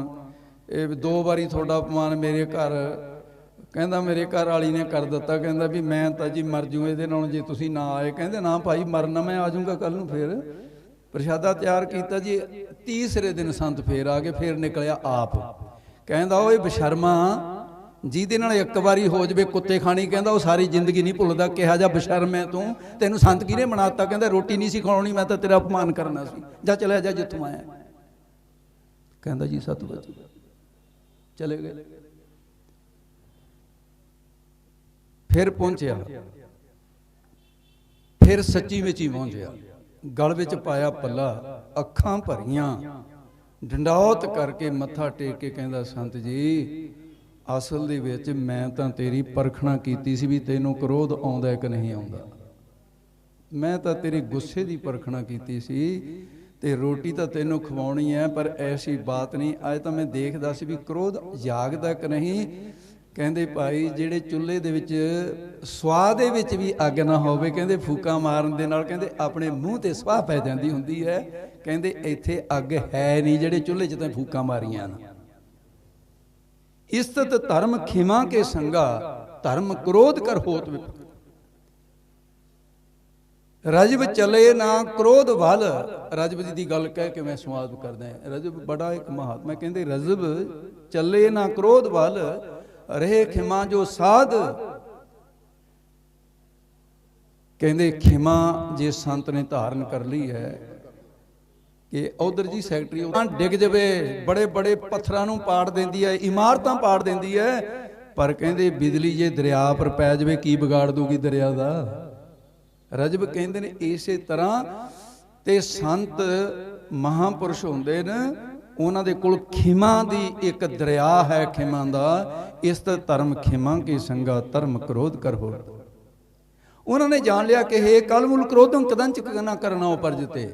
ਇਹ 2 ਵਾਰੀ ਤੁਹਾਡਾ ਅਪਮਾਨ ਮੇਰੇ ਘਰ, ਕਹਿੰਦਾ ਮੇਰੇ ਘਰ ਵਾਲੀ ਨੇ ਕਰ ਦਿੱਤਾ, ਕਹਿੰਦਾ ਵੀ ਮੈਂ ਤਾਂ ਜੀ ਮਰ ਜੂ ਇਹਦੇ ਨਾਲ ਜੇ ਤੁਸੀਂ ਨਾ ਆਏ। ਕਹਿੰਦੇ ਨਾ ਭਾਈ ਮਰਨਾ, ਮੈਂ ਆ ਜਾਊਂਗਾ ਕੱਲ ਨੂੰ। ਫਿਰ ਪ੍ਰਸ਼ਾਦਾ ਤਿਆਰ ਕੀਤਾ ਜੀ। ਤੀਸਰੇ ਦਿਨ ਸੰਤ ਫੇਰ ਆ ਗਏ, ਫੇਰ ਨਿਕਲਿਆ ਆਪ। ਕਹਿੰਦਾ ਓਏ ਬਸ਼ਰਮਾ, ਜਿਹਦੇ ਨਾਲ ਇੱਕ ਵਾਰੀ ਹੋ ਜਾਵੇ ਕੁੱਤੇ ਖਾਣੀ, ਕਹਿੰਦਾ ਉਹ ਸਾਰੀ ਜ਼ਿੰਦਗੀ ਨਹੀਂ ਭੁੱਲਦਾ। ਕਿਹਾ ਜਾ ਬਸ਼ਰਮ ਹੈ ਤੂੰ, ਤੈਨੂੰ ਸੰਤ ਕਿਹਨੇ ਬਣਾਤਾ? ਕਹਿੰਦਾ ਰੋਟੀ ਨਹੀਂ ਸੀ ਖਵਾਉਣੀ, ਮੈਂ ਤਾਂ ਤੇਰਾ ਅਪਮਾਨ ਕਰਨਾ ਸੀ, ਜਾ ਚਲਿਆ ਜਾ ਜਿੱਥੋਂ ਆਇਆ। ਕਹਿੰਦਾ ਜੀ ਸਤਿਗੁਰ ਜੀ। ਚਲੇ ਗਏ। ਫਿਰ ਪਹੁੰਚਿਆ, ਫਿਰ ਸੱਚੀ ਵਿੱਚ ਹੀ ਪਹੁੰਚਿਆ। ਗਲ ਵਿੱਚ ਪਾਇਆ ਪੱਲਾ, ਅੱਖਾਂ ਭਰੀਆਂ, ਡੰਡੌਤ ਕਰਕੇ ਮੱਥਾ ਟੇਕ ਕੇ ਕਹਿੰਦਾ ਸੰਤ ਜੀ ਅਸਲ ਦੇ ਵਿੱਚ ਮੈਂ ਤਾਂ ਤੇਰੀ ਪਰਖਣਾ ਕੀਤੀ ਸੀ ਵੀ ਤੈਨੂੰ ਕ੍ਰੋਧ ਆਉਂਦਾ ਕਿ ਨਹੀਂ ਆਉਂਦਾ। ਮੈਂ ਤਾਂ ਤੇਰੇ ਗੁੱਸੇ ਦੀ ਪਰਖਣਾ ਕੀਤੀ ਸੀ, ਤੇ ਰੋਟੀ ਤਾਂ ਤੈਨੂੰ ਖਵਾਉਣੀ ਹੈ, ਪਰ ਐਸੀ ਬਾਤ ਨਹੀਂ। ਅੱਜ ਤਾਂ ਮੈਂ ਦੇਖਦਾ ਸੀ ਵੀ ਕ੍ਰੋਧ ਜਾਗਦਾ ਕਿ ਨਹੀਂ। ਕਹਿੰਦੇ ਭਾਈ ਜਿਹੜੇ ਚੁੱਲ੍ਹੇ ਦੇ ਵਿੱਚ ਸਵਾਹ ਦੇ ਵਿੱਚ ਵੀ ਅੱਗ ਨਾ ਹੋਵੇ, ਕਹਿੰਦੇ ਫੂਕਾਂ ਮਾਰਨ ਦੇ ਨਾਲ ਕਹਿੰਦੇ ਆਪਣੇ ਮੂੰਹ ਤੇ ਸਵਾਹ ਪੈ ਜਾਂਦੀ ਹੁੰਦੀ ਹੈ। ਕਹਿੰਦੇ ਇੱਥੇ ਅੱਗ ਹੈ ਨਹੀਂ ਜਿਹੜੇ ਚੁੱਲ੍ਹੇ 'ਚ ਤਾਂ ਫੂਕਾਂ ਮਾਰੀਆਂ ਨੇ। ਇਸਤਤ ਧਰਮ ਖਿਮਾ ਕੇ ਸੰਗਾ, ਧਰਮ ਕ੍ਰੋਧ ਕਰ ਹੋਤ ਵਿਪ। ਰਜਬ ਚਲੇ ਨਾ ਕ੍ਰੋਧ ਵੱਲ। ਰਜਬ ਦੀ ਗੱਲ ਕਹਿ ਕੇ ਮੈਂ ਸਮਾਪਤ ਕਰਦਾ ਹਾਂ। ਰਜਬ ਬੜਾ ਇੱਕ ਮਹਾਤਮਾ, ਕਹਿੰਦੇ ਰਜਬ ਚਲੇ ਨਾ ਕ੍ਰੋਧ ਵੱਲ, ਰਹੇ ਖਿਮਾ ਜੋ ਸਾਧ। ਕਹਿੰਦੇ ਖਿਮਾ ਜੇ ਸੰਤ ਨੇ ਧਾਰਨ ਕਰ ਲਈ ਹੈ ਕਿ ਉਧਰ ਜੀ ਸੈਕਟਰੀ ਡਿੱਗ ਜਾਵੇ, ਬੜੇ ਬੜੇ ਪੱਥਰਾਂ ਨੂੰ ਪਾੜ ਦਿੰਦੀ ਹੈ, ਇਮਾਰਤਾਂ ਪਾੜ ਦਿੰਦੀ ਹੈ, ਪਰ ਕਹਿੰਦੇ ਬਿਜਲੀ ਜੇ ਦਰਿਆ ਪਰ ਪੈ ਜਾਵੇ ਕੀ ਵਿਗਾੜ ਦੂਗੀ ਦਰਿਆ ਦਾ। ਰਜਬ ਕਹਿੰਦੇ ਨੇ ਇਸੇ ਤਰ੍ਹਾਂ ਤੇ ਸੰਤ ਮਹਾਂਪੁਰਸ਼ ਹੁੰਦੇ ਨੇ, ਉਹਨਾਂ ਦੇ ਕੋਲ ਖਿਮਾ ਦੀ ਇੱਕ ਦਰਿਆ ਹੈ, ਖਿਮਾ ਦਾ। ਇਸ ਦਾ ਧਰਮ ਖਿਮਾ ਕੀ ਸੰਗਾ, ਧਰਮ ਕ੍ਰੋਧ ਕਰ ਹੋ। ਉਹਨਾਂ ਨੇ ਜਾਣ ਲਿਆ ਕਿ ਹੇ ਕਲਮੁਲ ਕ੍ਰੋਧੰ ਕਦੰਚ ਨਾ ਕਰਨਾ ਉਪਰਜਤੇ।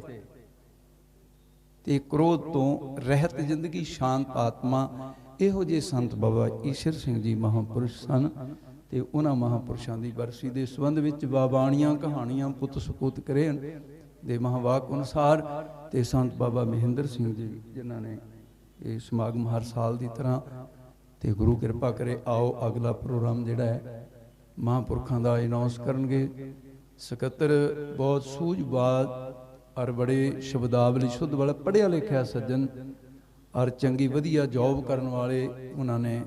ਤੇ ਕ੍ਰੋਧ ਤੋਂ ਰਹਿਤ ਜ਼ਿੰਦਗੀ, ਸ਼ਾਂਤ ਆਤਮਾ। ਇਹੋ ਜਿਹੇ ਸੰਤ ਬਾਬਾ ਈਸ਼ਰ ਸਿੰਘ ਜੀ ਮਹਾਂਪੁਰਸ਼ ਸਨ। ਤੇ ਉਹਨਾਂ ਮਹਾਂਪੁਰਸ਼ਾਂ ਦੀ ਬਰਸੀ ਦੇ ਸੰਬੰਧ ਵਿੱਚ ਬਾਬਾਣੀਆਂ ਕਹਾਣੀਆਂ ਪੁੱਤ ਸਪੂਤ ਕਰੇ ਦੇ ਮਹਾਂਵਾਕ ਅਨੁਸਾਰ। ਤੇ ਸੰਤ ਬਾਬਾ ਮਹਿੰਦਰ ਸਿੰਘ ਜੀ ਜਿਨ੍ਹਾਂ ਨੇ ਇਹ ਸਮਾਗਮ ਹਰ ਸਾਲ ਦੀ ਤਰ੍ਹਾਂ, ਤੇ ਗੁਰੂ ਕਿਰਪਾ ਕਰੇ ਆਓ ਅਗਲਾ ਪ੍ਰੋਗਰਾਮ ਜਿਹੜਾ ਹੈ ਮਹਾਂਪੁਰਖਾਂ ਦਾ ਅਨਾਉਂਸ ਕਰਨਗੇ। ਸਕੱਤਰ ਬਹੁਤ ਸੂਝਵਾਨ ਔਰ ਬੜੇ ਸ਼ਬਦਾਵਲੀ ਸ਼ੁੱਧ ਵਾਲਾ, ਪੜ੍ਹਿਆ ਲਿਖਿਆ ਸੱਜਣ ਔਰ ਚੰਗੀ ਵਧੀਆ ਜੌਬ ਕਰਨ ਵਾਲੇ, ਉਹਨਾਂ ਨੇ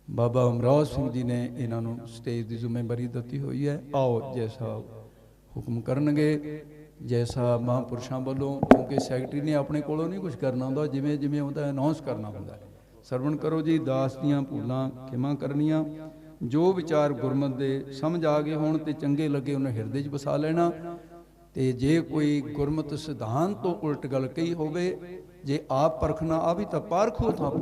ਬਾਬਾ ਅਮਰੋਜ ਸਿੰਘ ਜੀ ਨੇ ਇਹਨਾਂ ਨੂੰ ਸਟੇਜ ਦੀ ਜ਼ਿੰਮੇਵਾਰੀ ਦਿੱਤੀ ਹੋਈ ਹੈ। ਆਓ ਜੈਸਾ ਹੁਕਮ ਕਰਨਗੇ, ਜੈਸਾ ਮਹਾਂਪੁਰਸ਼ਾਂ ਵੱਲੋਂ, ਕਿਉਂਕਿ ਸੈਕਟਰੀ ਨੇ ਆਪਣੇ ਕੋਲੋਂ ਨਹੀਂ ਕੁਝ ਕਰਨਾ ਹੁੰਦਾ, ਜਿਵੇਂ ਜਿਵੇਂ ਉਹਦਾ ਅਨਾਉਂਸ ਕਰਨਾ ਹੁੰਦਾ। ਸਰਵਣ ਕਰੋ ਜੀ। ਦਾਸ ਦੀਆਂ ਭੁੱਲਾਂ ਖਿਮਾ ਕਰਨੀਆਂ। ਜੋ ਵਿਚਾਰ ਗੁਰਮਤਿ ਦੇ ਸਮਝ ਆ ਗਏ ਹੋਣ ਤੇ ਚੰਗੇ ਲੱਗੇ, ਉਹਨੇ ਹਿਰਦੇ 'ਚ ਵਸਾ ਲੈਣਾ। ਤੇ ਜੇ ਕੋਈ ਗੁਰਮਤਿ ਸਿਧਾਂਤ ਤੋਂ ਉਲਟ ਗੱਲ ਕਹੀ ਹੋਵੇ, ਜੇ ਆਪ ਪਰਖਣਾ ਆ ਵੀ ਤਾਂ ਪਾਰਖੋ ਥਾਪੋ।